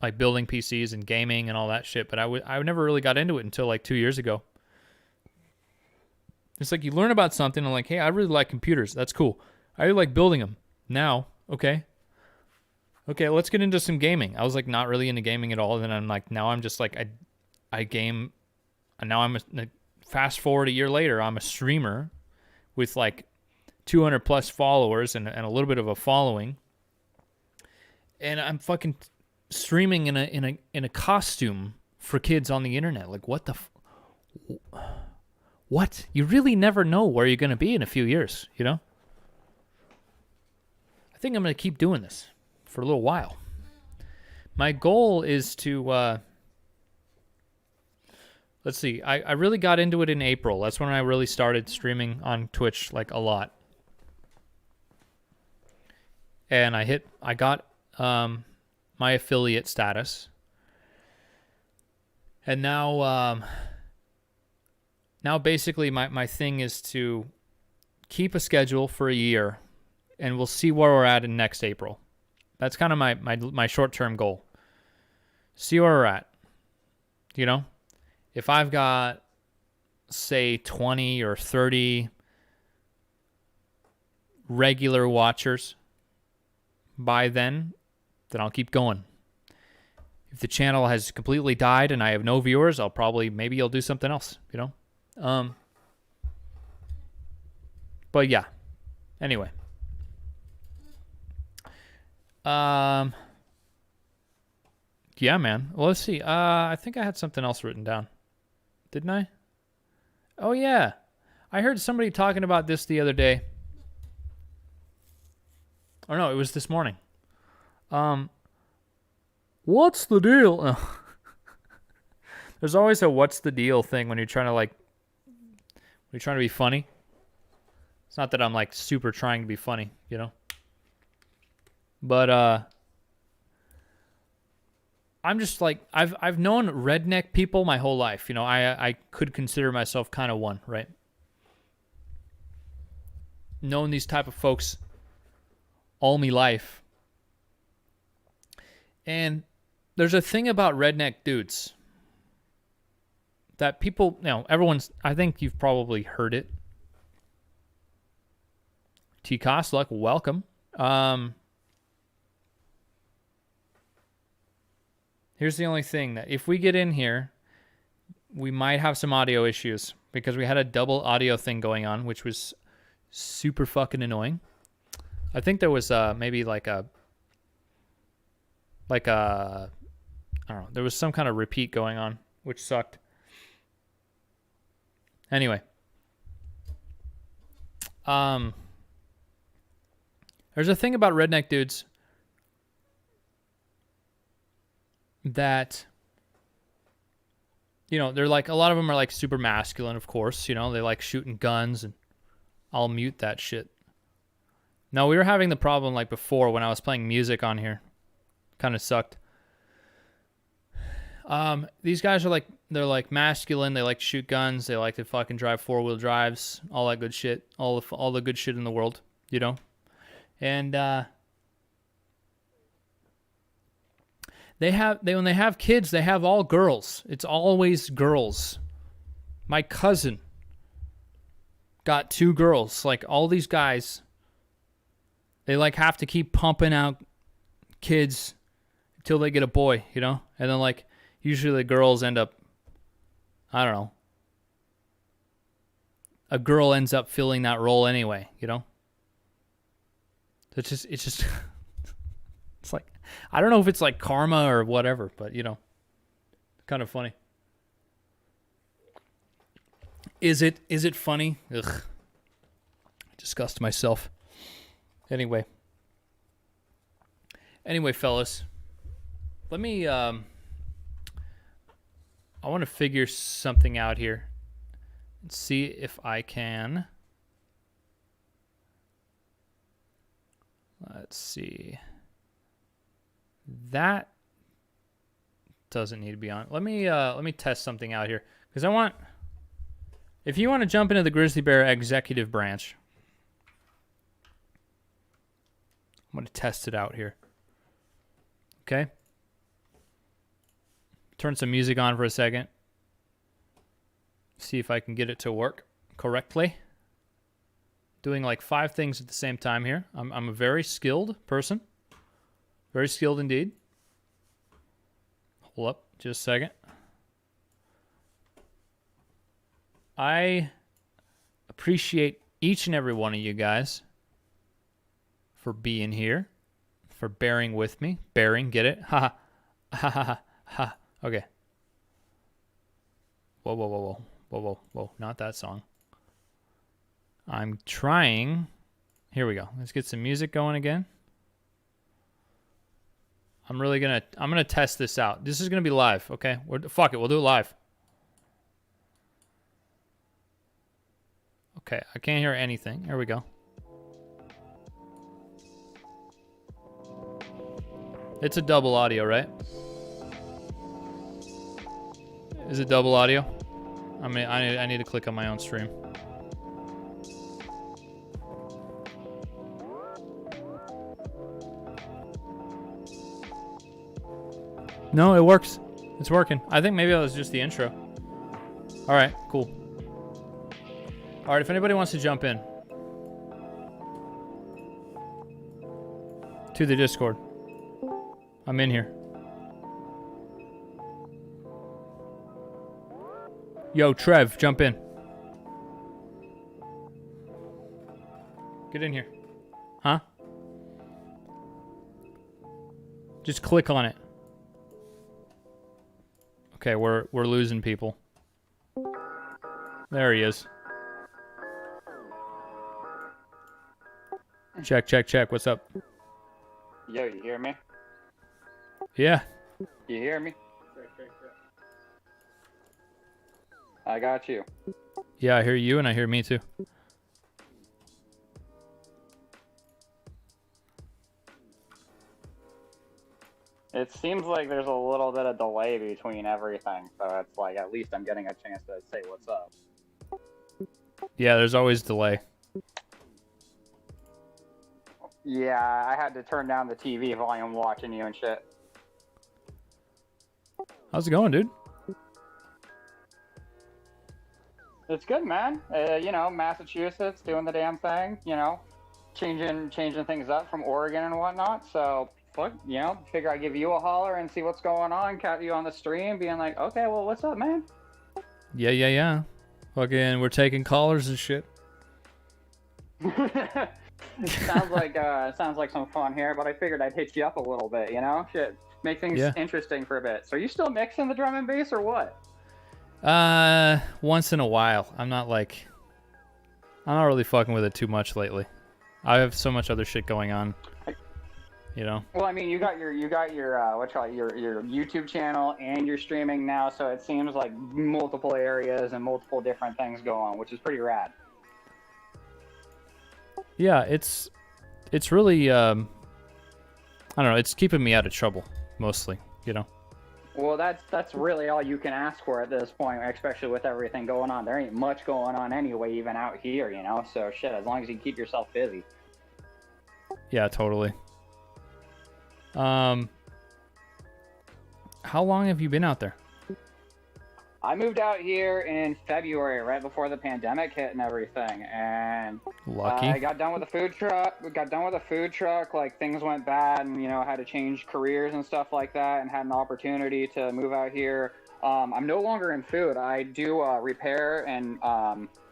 like building PCs and gaming and all that shit, but I never really got into it until like 2 years ago. It's like you learn about something and like, hey, I really like computers. That's cool. I really like building them. Now, okay, let's get into some gaming. I was like not really into gaming at all. And then I'm like, now I'm just like, I game. And now fast forward a year later, I'm a streamer with like 200 plus followers and a little bit of a following. And I'm fucking streaming in a costume for kids on the internet. Like, What? You really never know where you're going to be in a few years, you know? I think I'm going to keep doing this for a little while. My goal is to, let's see, I really got into it in April. That's when I really started streaming on Twitch, like, a lot. And I got my affiliate status. And now basically my thing is to keep a schedule for a year, and we'll see where we're at in next April. That's kind of my short-term goal. See where we're at. You know? If I've got, say, 20 or 30 regular watchers by then I'll keep going. If the channel has completely died and I have no viewers, maybe I'll do something else, you know? But yeah. Anyway. Yeah, man. Well, let's see. I think I had something else written down. Didn't I? Oh, yeah. I heard somebody talking about this the other day. Or no, it was this morning. What's the deal? Oh. There's always a what's the deal thing when you're trying to be funny. It's not that I'm like super trying to be funny, you know? But I'm just like I've known redneck people my whole life. You know, I could consider myself kind of one, right? Known these type of folks all me life. And there's a thing about redneck dudes that people, you know, I think you've probably heard it. T. Kosluck, welcome. Here's the only thing, that if we get in here, we might have some audio issues because we had a double audio thing going on, which was super fucking annoying. I think there was maybe like a I don't know, there was some kind of repeat going on, which sucked. Anyway. There's a thing about redneck dudes that, you know, they're like, a lot of them are like super masculine, of course, you know, they like shooting guns, and I'll mute that shit. Now, we were having the problem like before when I was playing music on here. Kind of sucked. These guys are like, they're like masculine, they like to shoot guns, they like to fucking drive 4-wheel drives, all that good shit, all the good shit in the world, you know? And when they have kids, they have all girls. It's always girls. My cousin got 2 girls. Like, all these guys, they like have to keep pumping out kids until they get a boy, you know? And then like usually the girls end up, I don't know, a girl ends up filling that role anyway, you know? It's just it's like, I don't know if it's like karma or whatever, but you know, kind of funny. Is it funny? Ugh. I disgust myself. Anyway, fellas, let me, I want to figure something out here and see if I can. Let's see. That doesn't need to be on. Let me test something out here, because I want, if you want to jump into the Grizzly Bear executive branch, I'm going to test it out here. Okay? Turn some music on for a second. See if I can get it to work correctly. Doing like 5 things at the same time here. I'm a very skilled person. Very skilled indeed. Hold up just a second. I appreciate each and every one of you guys for being here, for bearing with me. Bearing, get it? Ha ha ha ha ha. Okay. Whoa. Whoa, whoa, whoa. Not that song. I'm trying. Here we go. Let's get some music going again. I'm gonna test this out. This is gonna be live, okay? Fuck it, we'll do it live. Okay, I can't hear anything. There we go. It's a double audio, right? Is it double audio? I need to click on my own stream. No, it works. It's working. I think maybe that was just the intro. All right, cool. All right, if anybody wants to jump in to the Discord, I'm in here. Yo, Trev, jump in. Get in here. Huh? Just click on it. Okay, we're losing people. There he is. Check, check, check. What's up? Yo, you hear me? Yeah. You hear me? I got you. Yeah, I hear you and I hear me too. It seems like there's a little bit of delay between everything, so it's like at least I'm getting a chance to say what's up. Yeah, there's always delay. Yeah, I had to turn down the TV volume watching you and shit. How's it going, dude? It's good, man. You know, Massachusetts doing the damn thing. You know, changing things up from Oregon and whatnot. So, fuck, you know, figure I'd give you a holler and see what's going on. Catch you on the stream, being like, okay, well, what's up, man? Yeah. Fucking, we're taking callers and shit. sounds like some fun here, but I figured I'd hit you up a little bit. You know, shit, make things interesting for a bit. So, are you still mixing the drum and bass or what? Once in a while. I'm not really fucking with it too much lately. I have so much other shit going on. You know. Well, I mean, you got your your YouTube channel and you're streaming now, so it seems like multiple areas and multiple different things go on, which is pretty rad. Yeah, it's really I don't know, it's keeping me out of trouble mostly, you know. Well, that's really all you can ask for at this point, especially with everything going on. There ain't much going on anyway, even out here, you know? So, shit, as long as you keep yourself busy. Yeah, totally. How long have you been out there? I moved out here in February, right before the pandemic hit and everything, and lucky. I got done with the food truck. We got done with the food truck, like things went bad, and you know, I had to change careers and stuff like that, and had an opportunity to move out here. I'm no longer in food. I do repair and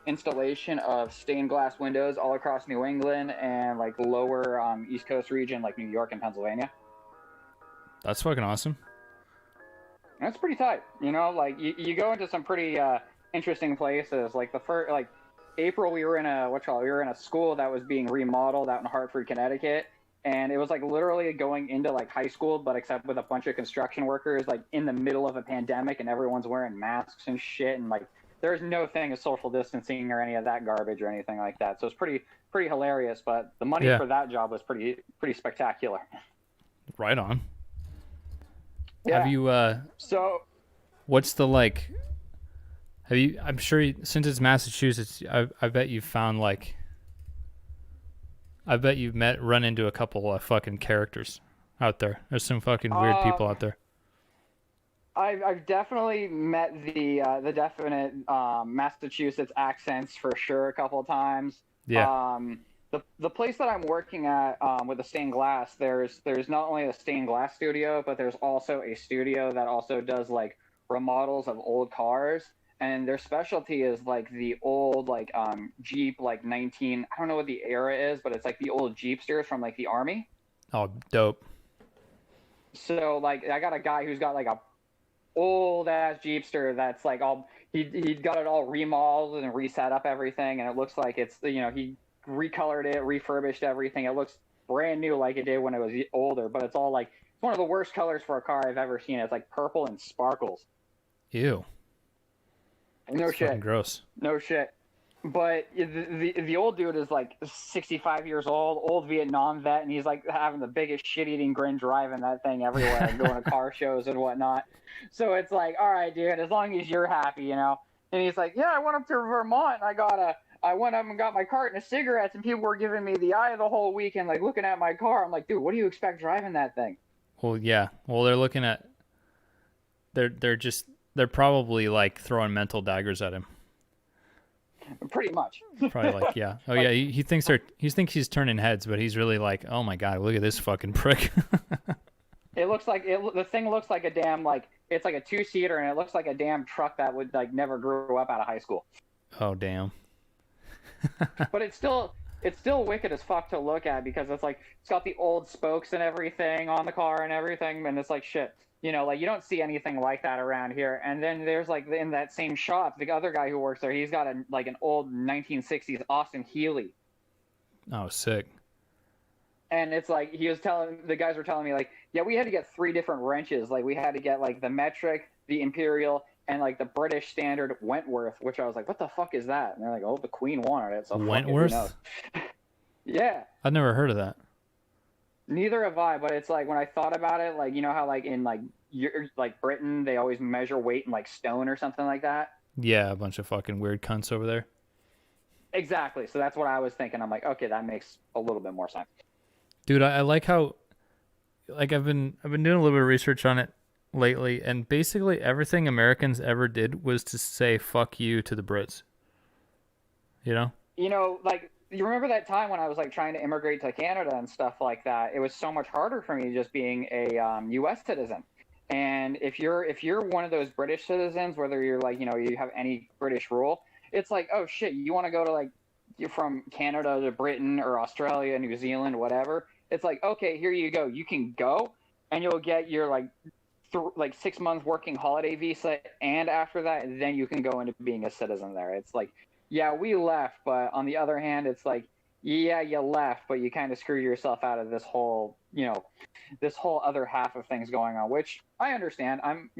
installation of stained glass windows all across New England and like lower East Coast region, like New York and Pennsylvania. That's fucking awesome. That's pretty tight, you know. Like you go into some pretty interesting places. Like the first, like April, we were in a school that was being remodeled out in Hartford, Connecticut, and it was like literally going into like high school, but except with a bunch of construction workers, like in the middle of a pandemic, and everyone's wearing masks and shit, and like there's no thing of social distancing or any of that garbage or anything like that. So it's pretty hilarious. But the money for that job was pretty spectacular. Right on. Yeah. Have you so what's the like have you I'm sure since it's Massachusetts, I bet you've found like I bet you've run into a couple of fucking characters out there. There's some fucking weird people out there. I've definitely met the definite Massachusetts accents for sure a couple of times. Yeah. The place that I'm working at with the stained glass, there's not only a stained glass studio, but there's also a studio that also does like remodels of old cars, and their specialty is like the old like Jeep like 19, I don't know what the era is, but it's like the old Jeepsters from like the Army. Oh, dope. So like I got a guy who's got like a old ass Jeepster that's like all he got it all remodeled and reset up everything, and it looks like it's he recolored it, refurbished everything. It looks brand new like it did when it was older, but it's all like it's one of the worst colors for a car I've ever seen. It's like purple and sparkles. Ew. No It's fucking shit. gross. No shit. But the old dude is like 65 years old Vietnam vet, and he's like having the biggest shit-eating grin driving that thing everywhere and going to car shows and whatnot. So it's like, all right, dude, as long as you're happy, you know. And he's like, yeah, I went up to Vermont and I went up and got my carton of cigarettes, and people were giving me the eye of the whole weekend, like looking at my car. I'm like, dude, what do you expect driving that thing? Well, yeah. Well, they're looking at. They're probably like throwing mental daggers at him. Pretty much. Probably like, yeah. Oh yeah. He thinks he's turning heads, but he's really like, oh my god, look at this fucking prick. It looks like the thing looks like a damn like it's like a 2-seater, and it looks like a damn truck that would like never grew up out of high school. Oh damn. But it's still wicked as fuck to look at because it's like it's got the old spokes and everything on the car and everything, and it's like shit. Like you don't see anything like that around here. And then there's like in that same shop, the other guy who works there, he's got an old 1960s Austin Healey. Oh, sick. And it's like the guys were telling me like, yeah, we had to get 3 different wrenches. Like we had to get like the metric, the imperial, and like the British standard Wentworth, which I was like, what the fuck is that? And they're like, oh, the Queen wanted it. So Wentworth? Yeah. I've never heard of that. Neither have I, but it's like when I thought about it, like how like in like Britain they always measure weight in like stone or something like that. Yeah, a bunch of fucking weird cunts over there. Exactly. So that's what I was thinking. I'm like, okay, that makes a little bit more sense. Dude, I like how like I've been doing a little bit of research on it lately, and basically everything Americans ever did was to say fuck you to the Brits. You know? Like you remember that time when I was like trying to immigrate to Canada and stuff like that? It was so much harder for me just being a U.S. citizen. And if you're one of those British citizens, whether you're like you have any British rule, it's like, oh shit, you want to go to like you're from Canada to Britain or Australia, New Zealand, whatever. It's like, okay, here you go. You can go, and you'll get your like 6 months working holiday visa, and after that, then you can go into being a citizen there. It's like, yeah, we left, but on the other hand, it's like, yeah, you left, but you kind of screwed yourself out of this whole other half of things going on, which I understand. I'm,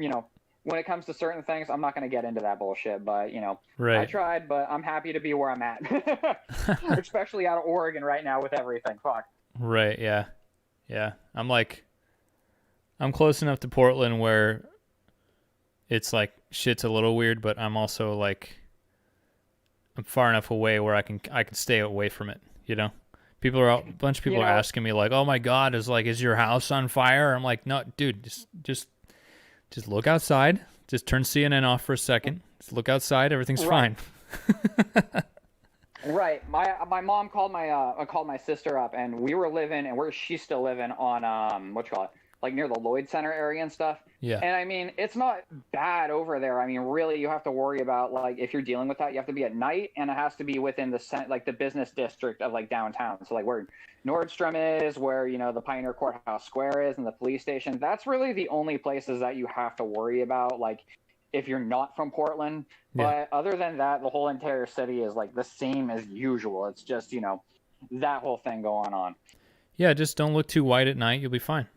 when it comes to certain things, I'm not going to get into that bullshit, but, right. I tried, but I'm happy to be where I'm at, especially out of Oregon right now with everything. Fuck. Right, yeah. Yeah. I'm close enough to Portland where it's like shit's a little weird, but I'm also like I'm far enough away where I can stay away from it, a bunch of people are asking me like, "Oh my god, is your house on fire?" I'm like, "No, dude, just look outside. Just turn CNN off for a second. Just look outside, everything's fine." Right. My mom called my sister up, and we were living, and she's still living on like near the Lloyd Center area and stuff. Yeah. And I mean, it's not bad over there. I mean, really, you have to worry about like if you're dealing with that, you have to be at night, and it has to be within the business district of like downtown. So like where Nordstrom is, where the Pioneer Courthouse Square is, and the police station. That's really the only places that you have to worry about. Like if you're not from Portland. Yeah. But other than that, the whole entire city is like the same as usual. It's just, that whole thing going on. Yeah, just don't look too white at night. You'll be fine.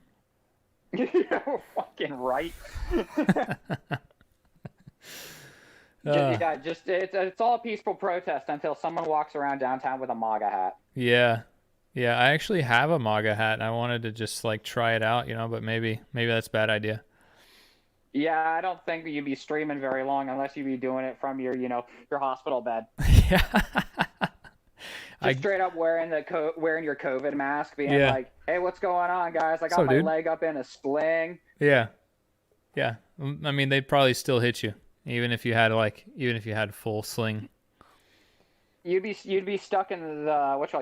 You're fucking right. It's all peaceful protest until someone walks around downtown with a MAGA hat. Yeah. Yeah, I actually have a MAGA hat. I wanted to just like try it out, but maybe that's a bad idea. Yeah, I don't think you'd be streaming very long unless you'd be doing it from your hospital bed. Yeah. Just straight up wearing your COVID mask, being like, "Hey, what's going on, guys? I got my leg up in a sling." Yeah. Yeah. I mean, they'd probably still hit you, even if you had full sling. You'd be stuck in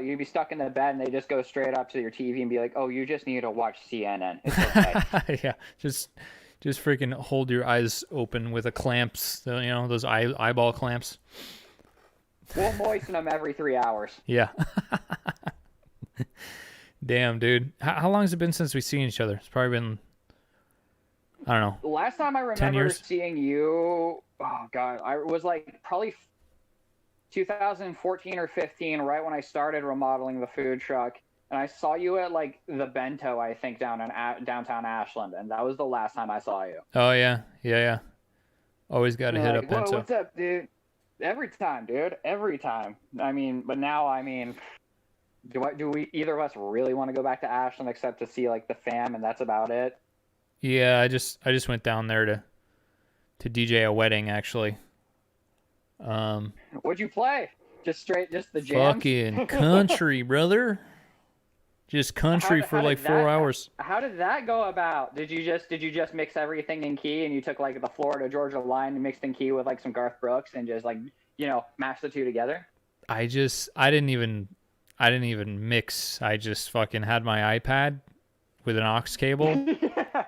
you'd be stuck in the bed, and they just go straight up to your TV and be like, "Oh, you just need to watch CNN. It's okay." Yeah. Just freaking hold your eyes open with a clamps, those eyeball clamps. We'll moisten them every 3 hours. Yeah. Damn, dude. How long has it been since we've seen each other? It's probably been I don't know, The last time I 10 remember years. seeing you, oh god, I was like probably 2014 or 15, right when I started remodeling the food truck, and I saw you at like the Bento, I think, down in downtown Ashland, and that was the last time I saw you. Oh yeah, yeah, yeah. Always got And to you're hit like, up whoa, Bento. what's up, dude? Every time, dude, every time. I mean, but now, I mean, do we either of us really want to go back to Ashland except to see like the fam, and that's about it? Yeah, I just went down there to DJ a wedding actually. Um, What'd you play? Just straight, just the jams? fucking country, brother. Just country for How like did 4 hours. how did that go about? Did you just mix everything in key and you took like the Florida Georgia line and mixed in key with like some Garth Brooks and just like mashed the two together? I didn't even mix. I just fucking had my iPad with an aux cable Yeah,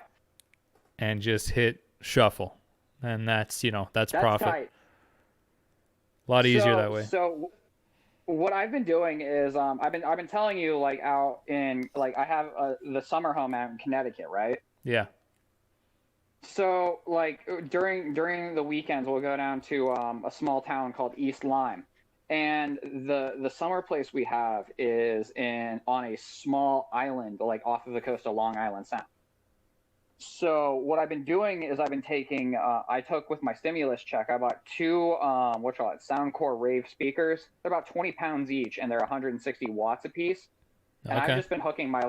and just hit shuffle. And that's that's profit. tight. A lot easier So that way. so what I've been doing is I've been telling you like out in like I have the summer home out in Connecticut, right? Yeah. So like during the weekends we'll go down to a small town called East Lyme, and the summer place we have is in on a small island like off of the coast of Long Island Sound. So what I've been doing is I've been taking I took with my stimulus check I bought two what you call it Soundcore Rave speakers. They're about 20 pounds each and they're 160 watts a piece, and Okay. I've been hooking my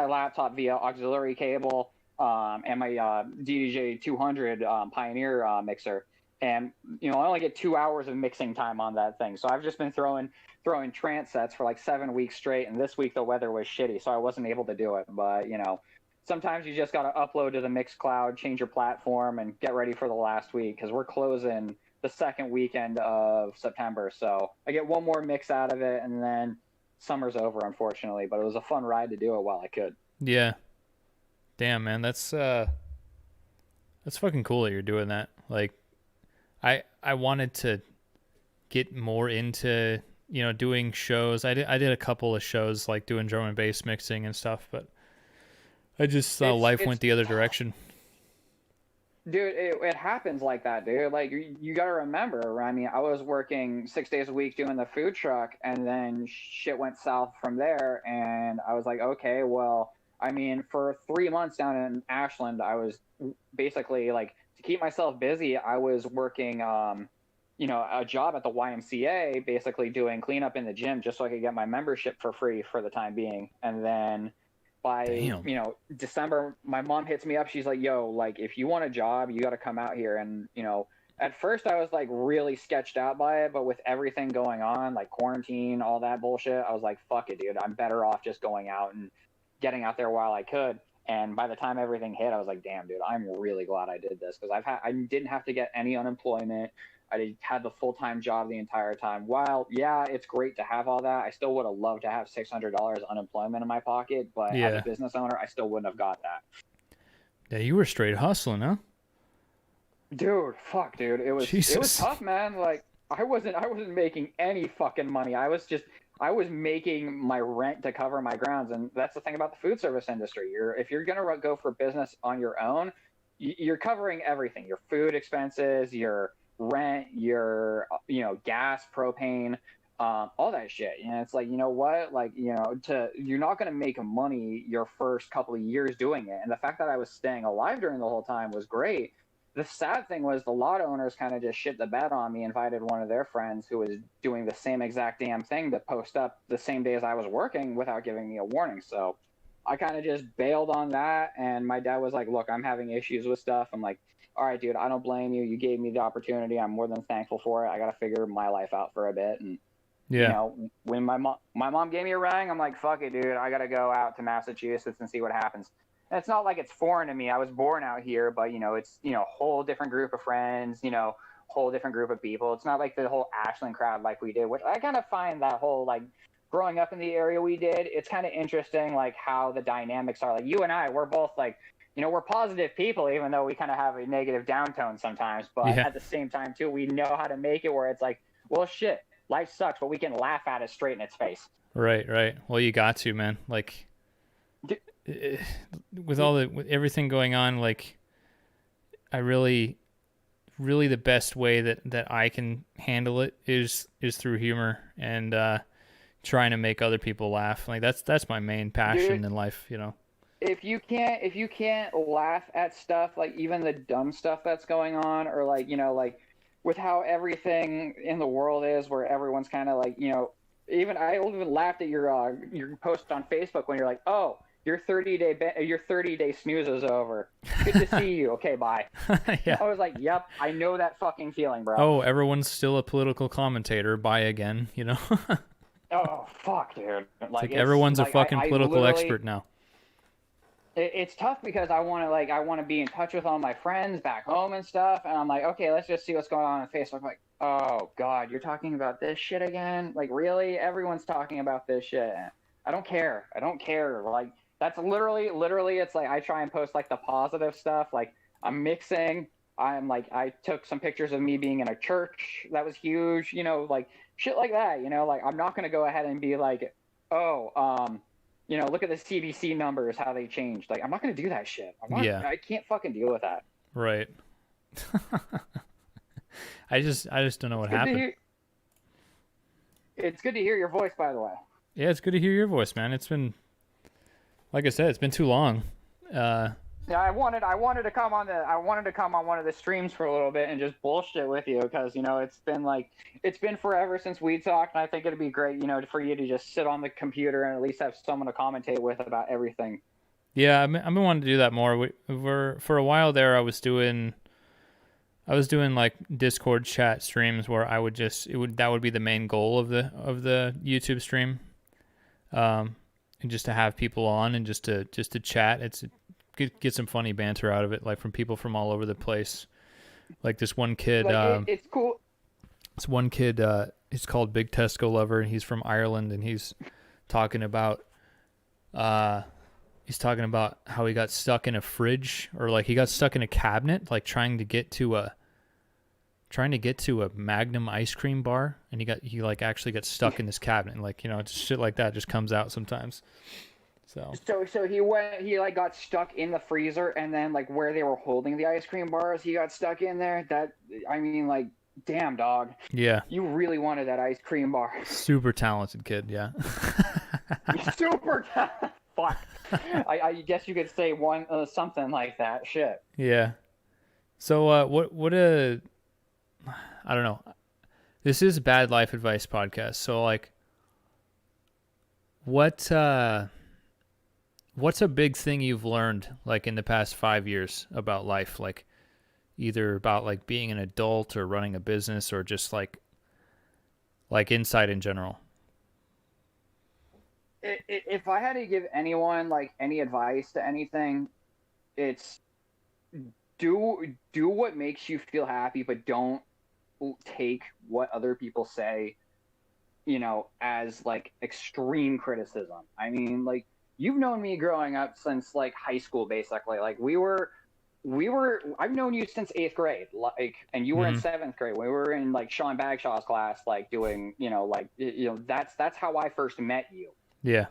laptop via auxiliary cable and my DDJ 200 Pioneer mixer, and I only get 2 hours of mixing time on that thing. So I've just been throwing trance sets for like 7 weeks straight, and this week the weather was shitty, so I wasn't able to do it. But sometimes you just got to upload to the Mixcloud, change your platform, and get ready for the last week because we're closing the second weekend of September. So I get one more mix out of it, and then summer's over, unfortunately. But it was a fun ride to do it while I could. Yeah. Damn, man. That's fucking cool that you're doing that. Like I wanted to get more into, doing shows. I did a couple of shows like doing drum and bass mixing and stuff, but I just thought life It's went the other direction. Dude, it happens like that, dude. Like you got to remember. I mean, I was working 6 days a week doing the food truck, and then shit went south from there. And I was like, okay, well, I mean, for 3 months down in Ashland, I was basically like to keep myself busy. I was working, a job at the YMCA, basically doing cleanup in the gym, just so I could get my membership for free for the time being. And then by Damn. December, my mom hits me up. She's like, yo, like if you want a job you got to come out here. And at first I was like really sketched out by it, but with everything going on like quarantine, all that bullshit, I was like, fuck it, dude, I'm better off just going out and getting out there while I could. And by the time everything hit, I was like, damn, dude, I'm really glad I did this, because I didn't have to get any unemployment. I had the full-time job the entire time. While, yeah, it's great to have all that, I still would have loved to have $600 unemployment in my pocket. But as a Yeah. business owner, I still wouldn't have got that. Yeah, you were straight hustling, huh? Dude, fuck, dude, it was Jesus. tough, man. Like I wasn't making any fucking money. I was making my rent to cover my grounds, and that's the thing about the food service industry. If you're gonna go for business on your own, you're covering everything: your food expenses, your rent, your gas, propane, all that shit. It's like, you know what, like, you're not going to make money your first couple of years doing it. And the fact that I was staying alive during the whole time was great. The sad thing was the lot owners kind of just shit the bed on me, invited one of their friends who was doing the same exact damn thing to post up the same day as I was working without giving me a warning. So I kind of just bailed on that. And my dad was like, look, I'm having issues with stuff. I'm like, all right, dude, I don't blame you. You gave me the opportunity. I'm more than thankful for it. I got to figure my life out for a bit. And, Yeah. when my mom gave me a ring, I'm like, fuck it, dude. I got to go out to Massachusetts and see what happens. And it's not like it's foreign to me. I was born out here, but, it's, whole different group of friends, whole different group of people. It's not like the whole Ashland crowd like we did, which I kind of find that whole, like, growing up in the area we did, it's kind of interesting, like, how the dynamics are. Like, you and I, we're both, like, we're positive people, even though we kind of have a negative downtone sometimes. But Yeah. at the same time, too, we know how to make it where it's like, well, shit, life sucks, but we can laugh at it straight in its face. Right, right. Well, you got to, man. Like eh, with everything going on, like I really the best way that I can handle it is through humor and trying to make other people laugh. Like that's my main Dude, passion in life, you know. if you can't laugh at stuff, like even the dumb stuff that's going on, or like, like with how everything in the world is, where everyone's kind of like, even I even laughed at your post on Facebook when you're like, oh, your 30-day snooze is over. Good to see you. Okay, bye. Yeah. I was like, yep, I know that fucking feeling, bro. Oh, everyone's still a political commentator. Bye again, you know. Oh fuck, dude. It's Like like it's everyone's a like I, fucking I political literally expert now. it's tough because I want to be in touch with all my friends back home and stuff, and I'm like, okay, let's just see what's going on Facebook. I'm like, oh god, you're talking about this shit again? Like, really? Everyone's talking about this shit. I don't care. I don't care. Like, that's literally, it's like I try and post like the positive stuff. Like, I'm mixing. I'm like, I took some pictures of me being in a church that was huge. Like shit like that. Like I'm not gonna go ahead and be like, oh, look at the CDC numbers, how they changed. Like, I'm not going to do that shit. Yeah, I can't fucking deal with that. right. I just don't know It's what good to happened. hear. It's good to hear your voice, by the way. Yeah, it's good to hear your voice, man. It's been, like I said, it's been too long. Uh, Yeah, I wanted to come on one of the streams for a little bit and just bullshit with you because it's been forever since we talked, and I think it'd be great, for you to just sit on the computer and at least have someone to commentate with about everything. yeah, I've been wanting to do that more. For a while there, I was doing like Discord chat streams where I would just it would that would be the main goal of the YouTube stream, and just to have people on and just to chat. It's get some funny banter out of it, like from people from all over the place. Like this one kid, Like it's cool. he's called Big Tesco Lover, and he's from Ireland, and talking about uh he's talking about how he got stuck in a fridge, or like he got stuck in a cabinet, like trying to get to a Magnum ice cream bar, and he like actually got stuck in this cabinet, and like it's shit like that just comes out sometimes. So So he like got stuck in the freezer, and then like where they were holding the ice cream bars, he got stuck in there. I mean, like, damn, dog, yeah, you really wanted that ice cream bar. super talented kid. Yeah. Super. Fuck. I guess you could say one something like that. Shit. Yeah. So I don't know. This is Bad Life Advice podcast. So like what's a big thing you've learned like in the past 5 years about life, like either about like being an adult or running a business or just like insight in general? If I had to give anyone like any advice to anything, it's do what makes you feel happy, but don't take what other people say, as like extreme criticism. I mean, like, you've known me growing up since like high school, basically. Like I've known you since 8th grade, like, and you were in Mm-hmm. 7th grade. We were in like Sean Bagshaw's class, like doing, that's how I first met you. Yeah.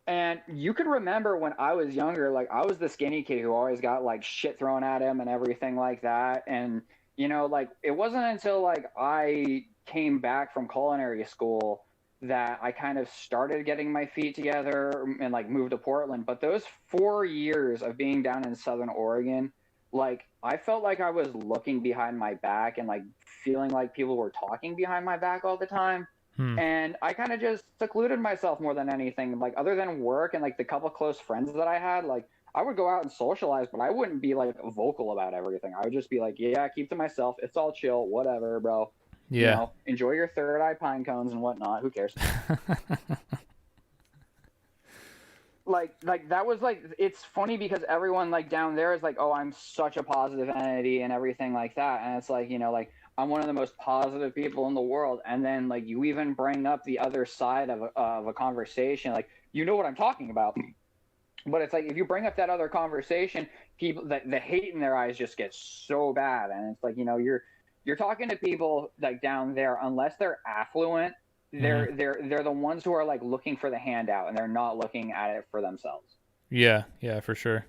And you could remember when I was younger, like I was the skinny kid who always got like shit thrown at him and everything like that. And like it wasn't until like I came back from culinary school that I kind of started getting my feet together and like moved to Portland. But those 4 years of being down in Southern Oregon, like I felt like I was looking behind my back and like feeling like people were talking behind my back all the time. Hmm. And I kind of just secluded myself more than anything. Like, other than work and like the couple close friends that I had, like I would go out and socialize, but I wouldn't be like vocal about everything. I would just be like, yeah, keep to myself. It's all chill, whatever, bro. Yeah. Enjoy your third eye pine cones and whatnot. Who cares? Like that was like, it's funny because everyone like down there is like, oh, I'm such a positive entity and everything like that. And it's like, like I'm one of the most positive people in the world. And then like you even bring up the other side of a conversation, like, what I'm talking about. But it's like, if you bring up that other conversation, people, that the hate in their eyes just gets so bad. And it's like, you're talking to people like down there, unless they're affluent, Mm-hmm. they're the ones who are like looking for the handout, and they're not looking at it for themselves. Yeah, yeah, for sure.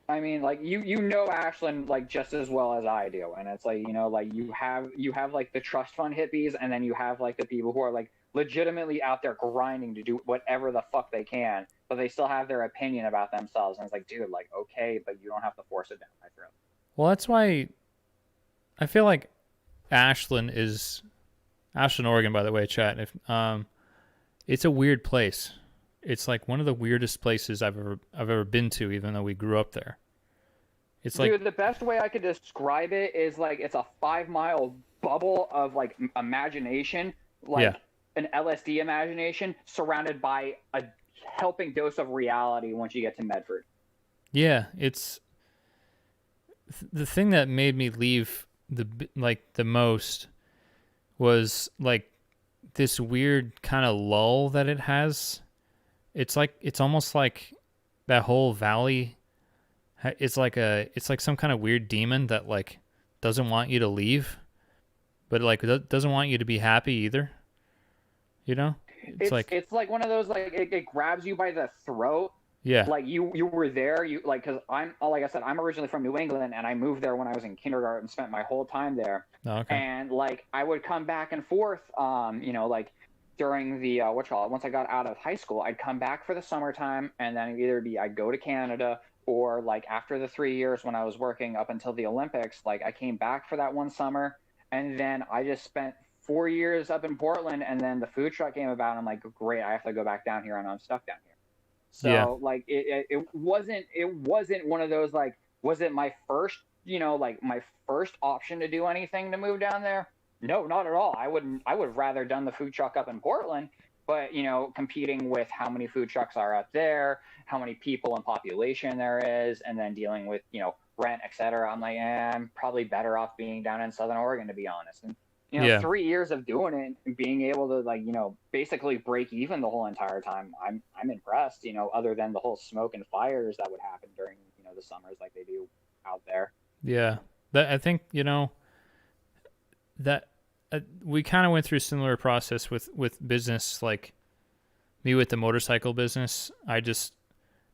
I mean, like you know Ashland like just as well as I do, and it's like like you have like the trust fund hippies, and then you have like the people who are like legitimately out there grinding to do whatever the fuck they can, but they still have their opinion about themselves, and it's like, dude, like okay, but you don't have to force it down my throat. Well, that's why I feel like Ashland is Ashland, Oregon, by the way, chat. If it's a weird place. It's like one of the weirdest places I've ever been to, even though we grew up there. It's like Dude, the best way I could describe it is like it's a 5 mile bubble of like imagination, yeah, like an LSD imagination, surrounded by a helping dose of reality once you get to Medford. yeah. It's the thing that made me leave the most was like this weird kind of lull that it has. It's like it's almost like that whole valley. It's like some kind of weird demon that like doesn't want you to leave, but like doesn't want you to be happy either. You know, it's like It's like one of those like it grabs you by the throat, yeah, like you were there, you like because I'm like I said, I'm originally from New England and I moved there when I was in kindergarten, spent my whole time there, oh, okay, and like I would come back and forth, like during the once I got out of high school, I'd come back for the summertime, and then it'd either be I'd go to Canada, or like after the 3 years when I was working up until the Olympics, like I came back for that one summer, and then I just spent 4 years up in Portland, and then the food truck came about. And I'm like, great, I have to go back down here, and I'm stuck down here. yeah, So like it wasn't one of those like, was it my first like my first option to do anything to move down there? No, not at all. I would have rather done the food truck up in Portland, but competing with how many food trucks are up there, how many people and population there is, and then dealing with rent, etc. I'm like, I'm probably better off being down in Southern Oregon, to be honest. And yeah, 3 years of doing it and being able to like basically break even the whole entire time, I'm impressed. Other than the whole smoke and fires that would happen during the summers like they do out there. yeah. That I think that we kind of went through a similar process with business, like me with the motorcycle business. I just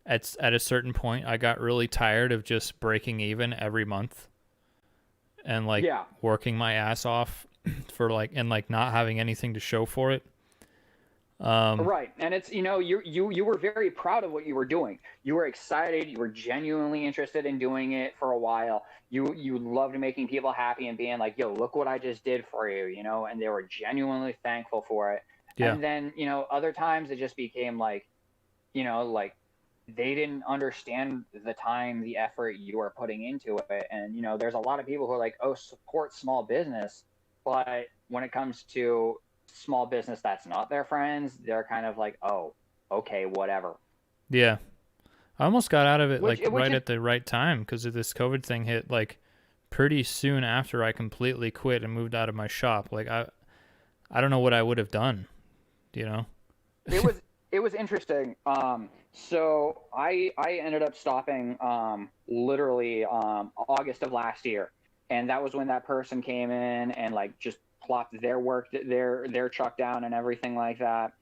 at a certain point I got really tired of just breaking even every month and like Yeah. working my ass off for like and like not having anything to show for it. Right, and it's you were very proud of what you were doing. You were excited. You were genuinely interested in doing it for a while. You loved making people happy and being like, "Yo, look what I just did for you," and they were genuinely thankful for it. Yeah, And then other times it just became like like they didn't understand the time, the effort you are putting into it. And there's a lot of people who are like, "Oh, support small business," but when it comes to small business that's not their friends, they're kind of like, "Oh, okay, whatever." yeah. I almost got out of it like Which right is at the right time because of this COVID thing hit like pretty soon after I completely quit and moved out of my shop. Like I don't know what I would have done, you know? it was it was interesting. So I ended up stopping literally August of last year, and that was when that person came in and like just plopped their work, their truck down and everything like that.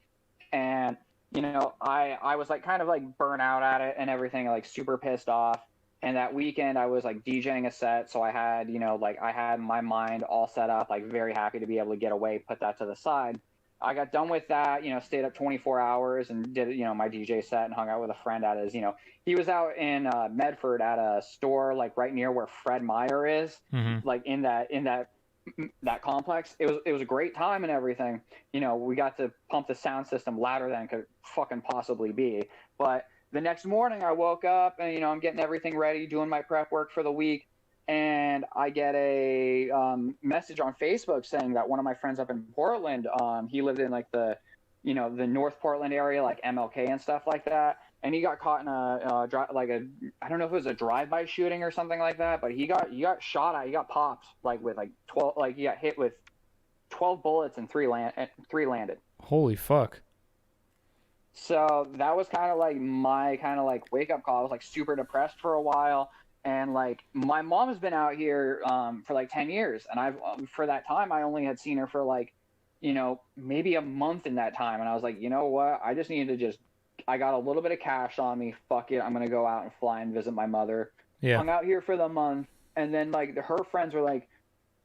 And I was like kind of like burnt out at it and everything, like super pissed off. And that weekend I was like DJing a set, so I had like I had my mind all set up, like very happy to be able to get away, put that to the side. I got done with that, stayed up 24 hours and did my DJ set and hung out with a friend at his, he was out in Medford at a store like right near where Fred Meyer is, Mm-hmm. like in that complex. It was a great time and everything. We got to pump the sound system louder than it could fucking possibly be. But the next morning I woke up and I'm getting everything ready, doing my prep work for the week, and I get a message on Facebook saying that one of my friends up in Portland, he lived in like the North Portland area, like MLK and stuff like that, and he got caught in like a, I don't know if it was a drive-by shooting or something like that, but he got shot at, he got popped like with like 12, like he got hit with 12 bullets and three landed. Holy fuck. So that was kind of like my kind of like wake up call. I was like super depressed for a while, and like my mom has been out here for like 10 years, and I've for that time I only had seen her for like maybe a month in that time, and I was like, you know what, I just needed to just I got a little bit of cash on me. Fuck it, I'm gonna go out and fly and visit my mother. Yeah. Hung out here for the month, and then like her friends were like,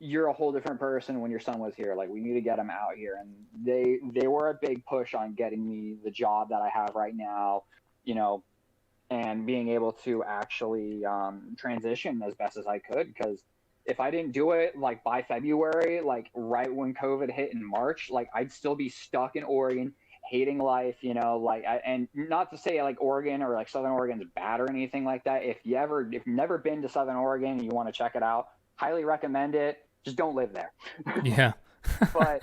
"You're a whole different person when your son was here. Like we need to get him out here." And they were a big push on getting me the job that I have right now, you know, and being able to actually transition as best as I could. Because if I didn't do it like by February, like right when COVID hit in March, like I'd still be stuck in Oregon, hating life, you know, like and not to say like Oregon or like Southern Oregon's bad or anything like that. If you've never been to Southern Oregon and you want to check it out, highly recommend it. Just don't live there. Yeah. But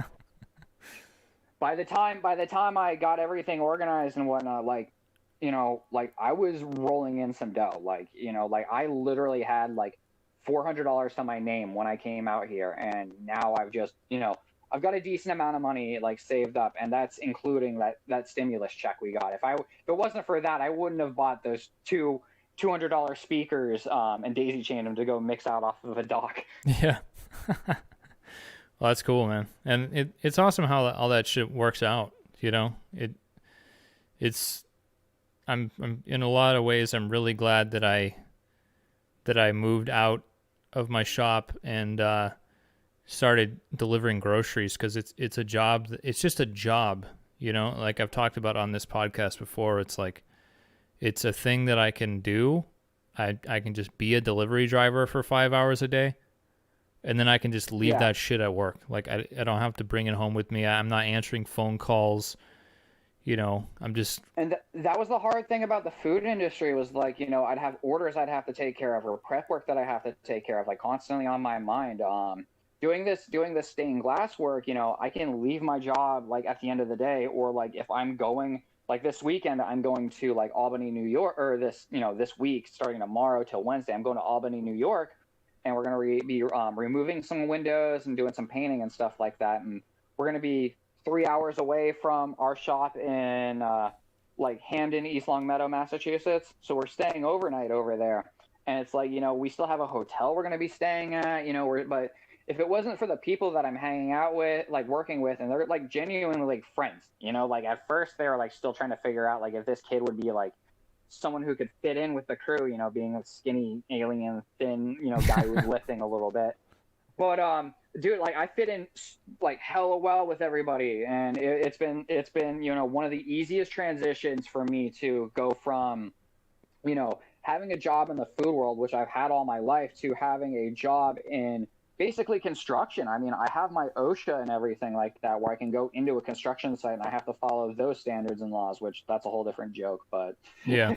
by the time I got everything organized and whatnot, like, you know, like I was rolling in some dough. Like, you know, like I literally had like $400 to my name when I came out here, and now I've just, you know, I've got a decent amount of money like saved up, and that's including that stimulus check we got. If it wasn't for that, I wouldn't have bought those $200 speakers and daisy chained them to go mix out off of a dock. Yeah. Well, that's cool, man. And it's awesome how all that shit works out, you know? It's I'm in a lot of ways I'm really glad that I moved out of my shop and started delivering groceries, cuz it's a job, it's just a job, you know? Like I've talked about on this podcast before, it's like it's a thing that I can do. I can just be a delivery driver for 5 hours a day. And then I can just leave Yeah. that shit at work. Like I don't have to bring it home with me. I'm not answering phone calls. You know, I'm just And that was the hard thing about the food industry was like, you know, I'd have orders I'd have to take care of or prep work that I have to take care of, like constantly on my mind. Doing this stained glass work, you know, I can leave my job like at the end of the day, or like if I'm going like this weekend, I'm going to like Albany, New York, or this week starting tomorrow till Wednesday, I'm going to Albany, New York, and we're going to be removing some windows and doing some painting and stuff like that, and we're going to be 3 hours away from our shop in like Hamden, East Longmeadow, Massachusetts. So we're staying overnight over there, and it's like, you know, we still have a hotel we're going to be staying at, you know, but if it wasn't for the people that I'm hanging out with, like working with, and they're like genuinely like friends, you know, like at first they were like still trying to figure out like if this kid would be like someone who could fit in with the crew, you know, being a skinny alien thin, you know, guy who's lifting a little bit. But dude, like I fit in like hella well with everybody, and it's been you know one of the easiest transitions for me to go from, you know, having a job in the food world, which I've had all my life, to having a job in basically construction. I mean, I have my OSHA and everything like that, where I can go into a construction site and I have to follow those standards and laws, which that's a whole different joke. But yeah.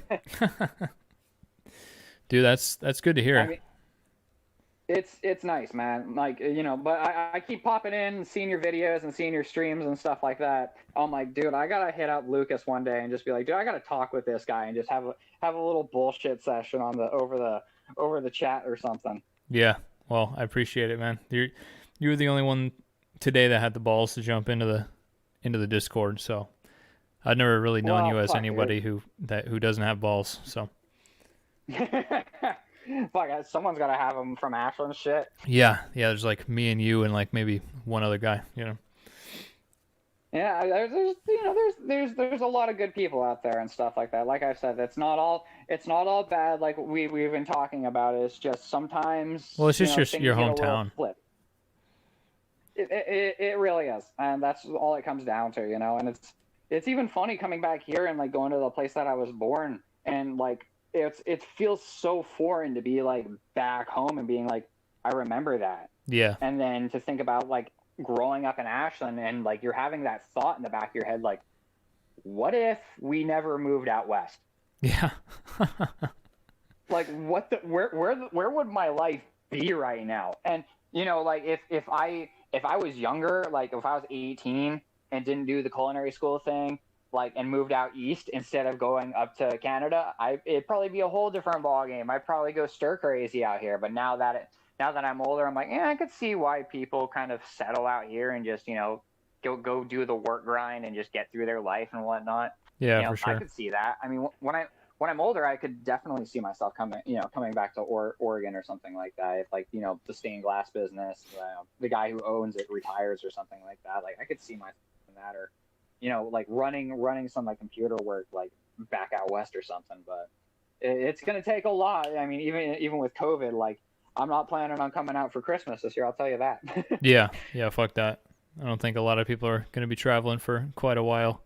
Dude, that's good to I hear. mean, it's nice, man. Like, you know, but I keep popping in, and seeing your videos and seeing your streams and stuff like that. I'm like, dude, I gotta hit up Lucas one day and just be like, dude, I gotta talk with this guy and just have a little bullshit session on the over the chat or something. Yeah. Well, I appreciate it, man. You were the only one today that had the balls to jump into the Discord, so I've never really known Well, you as fuck, anybody who doesn't have balls. So dude. Fuck, someone's gotta have them from Ashland shit. yeah, there's like me and you and like maybe one other guy, you know. Yeah, there's you know there's a lot of good people out there and stuff like that. Like I said, it's not all bad. Like we've been talking about it. It's just sometimes, Well, it's you just know, things your get a little hometown. flip. It really is, and that's all it comes down to, you know. And it's even funny coming back here and like going to the place that I was born, and like it feels so foreign to be like back home and being like, I remember that, Yeah. and then to think about like growing up in Ashland and like you're having that thought in the back of your head, like, what if we never moved out west? Yeah. Like, where would my life be right now? And you know, like if I was younger, like if I was 18 and didn't do the culinary school thing, like and moved out east instead of going up to Canada, it'd probably be a whole different ball game. I'd probably go stir crazy out here. But now that I'm older, I'm like, yeah, I could see why people kind of settle out here and just, you know, go do the work grind and just get through their life and whatnot. Yeah, You know, for I sure. could see that. I mean, when I'm older, I could definitely see myself coming back to Oregon or something like that. If like, you know, the stained glass business, the guy who owns it retires or something like that. Like I could see myself in that, or, you know, like running some like computer work, like back out west or something. But it's gonna take a lot. I mean, even with COVID, like I'm not planning on coming out for Christmas this year. I'll tell you that. Yeah, yeah, fuck that. I don't think a lot of people are going to be traveling for quite a while.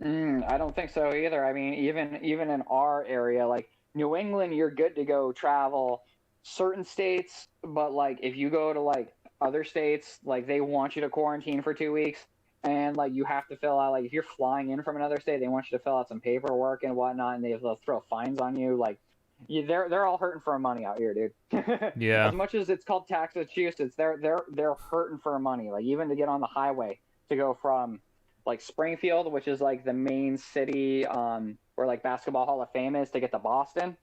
I don't think so either. I mean, even in our area, like New England, you're good to go travel certain states, but like if you go to like other states, like they want you to quarantine for 2 weeks, and like you have to fill out like if you're flying in from another state, they want you to fill out some paperwork and whatnot, and they'll throw fines on you. Like they're all hurting for money out here, dude. Yeah. As much as it's called Massachusetts, they're hurting for money. Like even to get on the highway to go from like Springfield, which is like the main city where like Basketball Hall of Fame is, to get to Boston.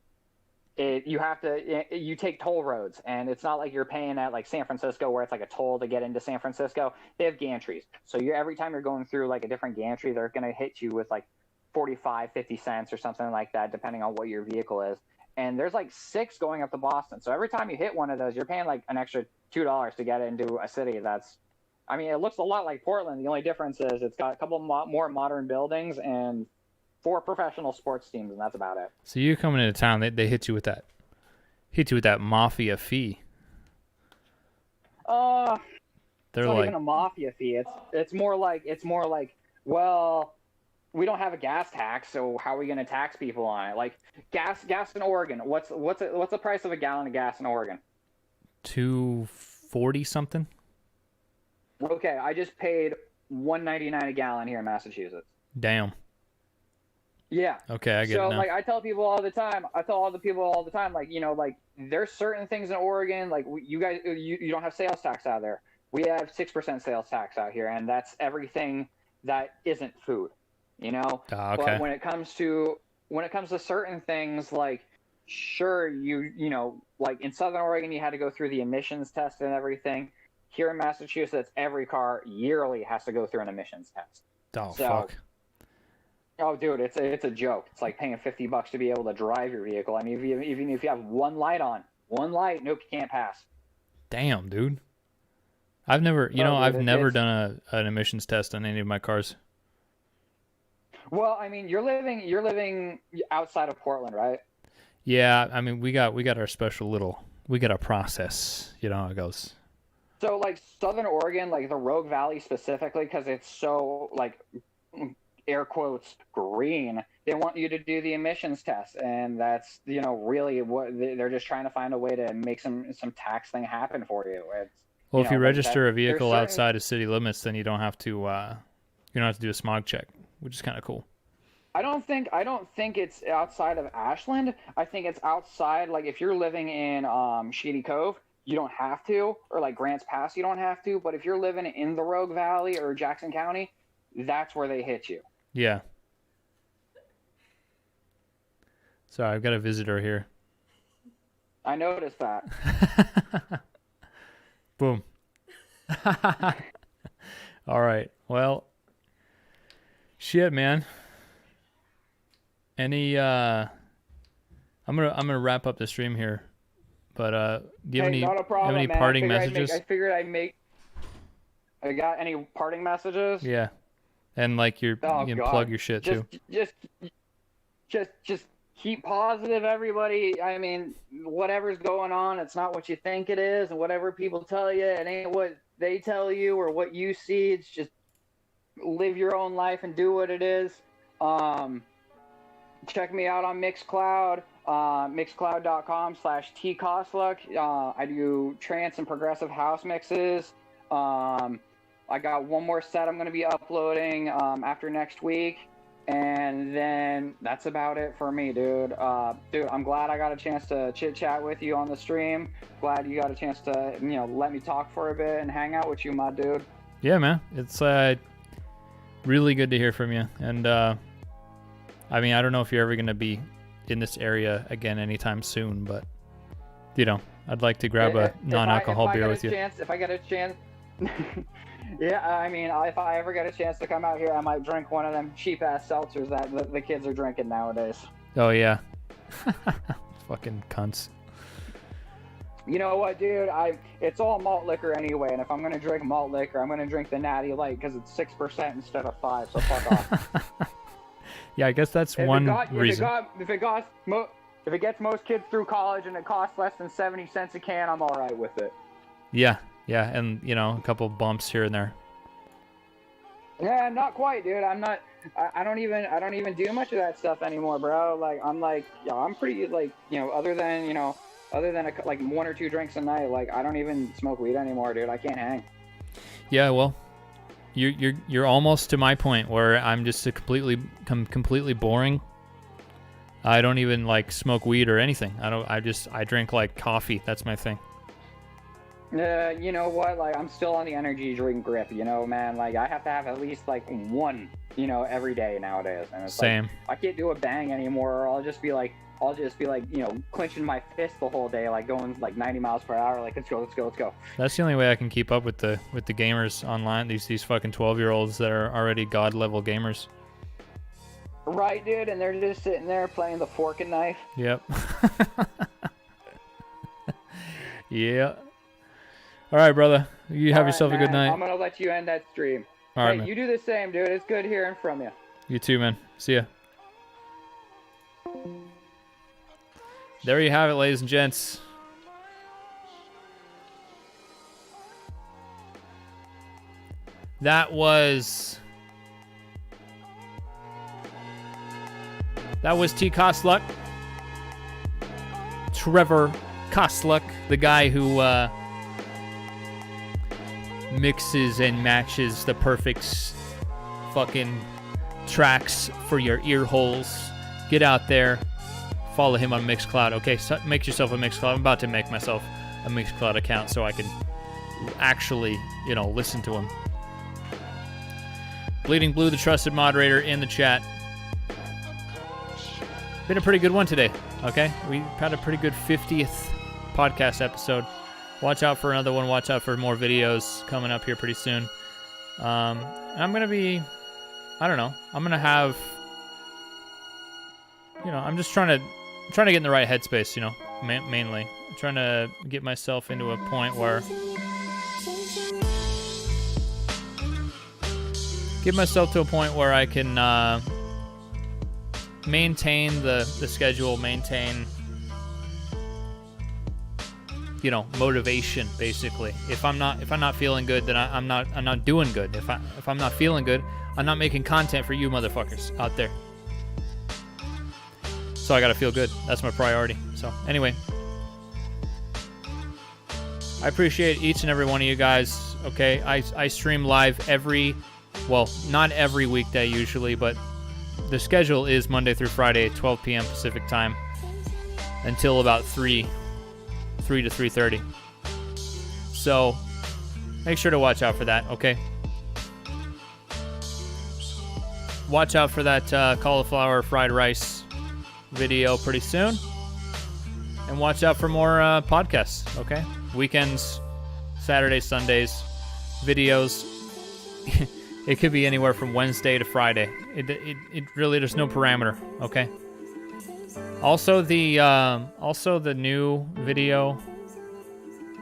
You take toll roads, and it's not like you're paying at like San Francisco where it's like a toll to get into San Francisco. They have gantries, so every time you're going through like a different gantry, they're going to hit you with like 45 50 cents or something like that, depending on what your vehicle is. And there's like 6 going up to Boston, so every time you hit one of those, you're paying like an extra $2 to get into a city that's, I mean, it looks a lot like Portland. The only difference is it's got a couple more modern buildings and 4 professional sports teams, and that's about it. So you coming into town, they hit you with that mafia fee. It's They're not like, even a mafia fee. It's more like, well, we don't have a gas tax, so how are we going to tax people on it? Like gas in Oregon. What's the price of a gallon of gas in Oregon? $2.40 something. Okay, I just paid $1.99 a gallon here in Massachusetts. Damn. Yeah. Okay, I get it so now. like I tell people all the time, like, you know, like there's certain things in Oregon, like you guys, you don't have sales tax out there. We have 6% sales tax out here, and that's everything that isn't food, you know. Okay. But when it comes to certain things, like sure, you know, like in Southern Oregon, you had to go through the emissions test and everything. Here in Massachusetts, every car yearly has to go through an emissions test. Oh, So, fuck. oh, dude, it's a joke. It's like paying $50 to be able to drive your vehicle. I mean, even if you have one light, nope, you can't pass. Damn, dude. I've never, Dude, I've never done an emissions test on any of my cars. Well, I mean, you're living outside of Portland, right? Yeah, I mean, we got our we got a process. You know how it goes. So, like, Southern Oregon, like the Rogue Valley specifically, because it's so, like, air quotes, green, they want you to do the emissions test. And that's, you know, really what they're just trying to find a way to make some tax thing happen for you. Well, if you like register a vehicle certain, outside of city limits, then you don't have to do a smog check, which is kind of cool. I don't think it's outside of Ashland. I think it's outside, like if you're living in Shady Cove, you don't have to, or like Grants Pass, you don't have to. But if you're living in the Rogue Valley or Jackson County, that's where they hit you. Yeah. Sorry, I've got a visitor here. I noticed that. Boom. All right. Well, shit, man. Any I'm gonna wrap up the stream here. But do you have not a problem, any man. parting messages? I got any parting messages? Yeah. And like you can plug your shit too. Just keep positive, everybody. I mean, whatever's going on, it's not what you think it is, and whatever people tell you, it ain't what they tell you or what you see. It's just live your own life and do what it is. Check me out on Mixcloud, mixcloud.com/tkosluck. I do trance and progressive house mixes. I got one more set I'm going to be uploading after next week. And then that's about it for me, dude. Dude, I'm glad I got a chance to chit-chat with you on the stream. Glad you got a chance to, let me talk for a bit and hang out with you, my dude. Yeah, man. It's really good to hear from you. And, I mean, I don't know if you're ever going to be in this area again anytime soon, but, I'd like to grab a non-alcohol beer with you. If I get a chance... Yeah, I mean, if I ever get a chance to come out here, I might drink one of them cheap-ass seltzers that the kids are drinking nowadays. Oh, yeah. Fucking cunts. You know what, dude? It's all malt liquor anyway, and if I'm going to drink malt liquor, I'm going to drink the Natty Light because it's 6% instead of 5%, so fuck off. Yeah, I guess that's one reason. If it gets most kids through college and it costs less than 70 cents a can, I'm all right with it. Yeah, and you know, a couple bumps here and there. Yeah, not quite, dude. I don't even do much of that stuff anymore, bro. Like, I'm pretty, like, you know, other than like 1 or 2 drinks a night, like, I don't even smoke weed anymore, dude. I can't hang. Yeah, well, you're almost to my point where I'm just completely boring. I don't even like smoke weed or anything. I drink like coffee. That's my thing. You know what? Like, I'm still on the energy drink grip, you know, man. Like, I have to have at least like one, you know, every day nowadays. And it's Same. Like, I can't do a bang anymore, or I'll just be like, you know, clenching my fist the whole day, like going like 90 miles per hour. Like, let's go. That's the only way I can keep up with the gamers online. These fucking 12-year-olds that are already god level gamers. Right, dude. And they're just sitting there playing the fork and knife. Yep. Yeah. All right, brother. You have yourself a good night. I'm gonna let you end that stream. All right, man. You do the same, dude. It's good hearing from you. You too, man. See ya. There you have it, ladies and gents. That was T. Kosluck. Trevor Kosluck, the guy who mixes and matches the perfect fucking tracks for your ear holes. Get out there, follow him on Mixcloud. Okay, so make yourself a Mixcloud. I'm about to make myself a Mixcloud account so I can actually, you know, listen to him. Bleeding Blue, the trusted moderator in the chat. Been a pretty good one today, okay? We had a pretty good 50th podcast episode. Watch out for another one. Watch out for more videos coming up here pretty soon. I'm going to be, I don't know, I'm going to have, you know, I'm just trying to get in the right headspace, you know, mainly. I'm trying to get myself into a point where, I can maintain the schedule, maintain, you know, motivation, basically. If I'm not feeling good, then I'm not doing good. If I'm not feeling good, I'm not making content for you motherfuckers out there. So I gotta feel good. That's my priority. So anyway, I appreciate each and every one of you guys. Okay, I stream live not every weekday usually, but the schedule is Monday through Friday at 12 p.m. Pacific time until about 3 to 3:30. So make sure to watch out for that, okay? Watch out for that cauliflower fried rice video pretty soon. And watch out for more podcasts, okay? Weekends, Saturdays, Sundays, videos. It could be anywhere from Wednesday to Friday. It really, there's no parameter, okay? Also the new video.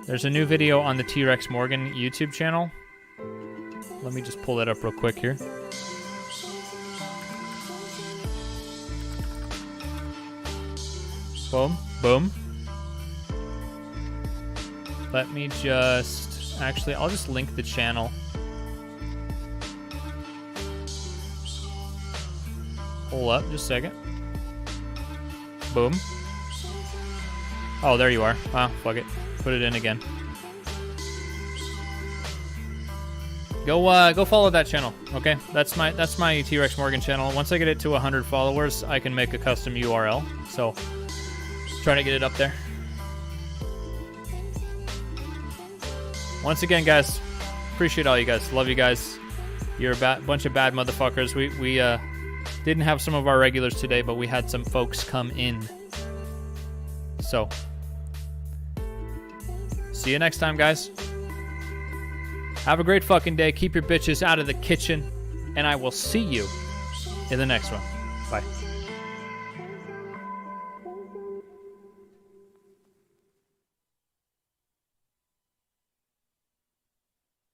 There's a new video on the T-Rex Morgan YouTube channel. Let me just pull that up real quick here. Boom. Let me just, actually, I'll just link the channel. Hold up, just a second. Boom. Oh, there you are. Wow, fuck it. Put it in again. Go follow that channel, okay? That's my T-Rex Morgan channel. Once I get it to 100 followers, I can make a custom URL. So, trying to get it up there. Once again, guys, appreciate all you guys. Love you guys. You're a bunch of bad motherfuckers. We didn't have some of our regulars today, but we had some folks come in. So, see you next time, guys. Have a great fucking day. Keep your bitches out of the kitchen. And I will see you in the next one. Bye.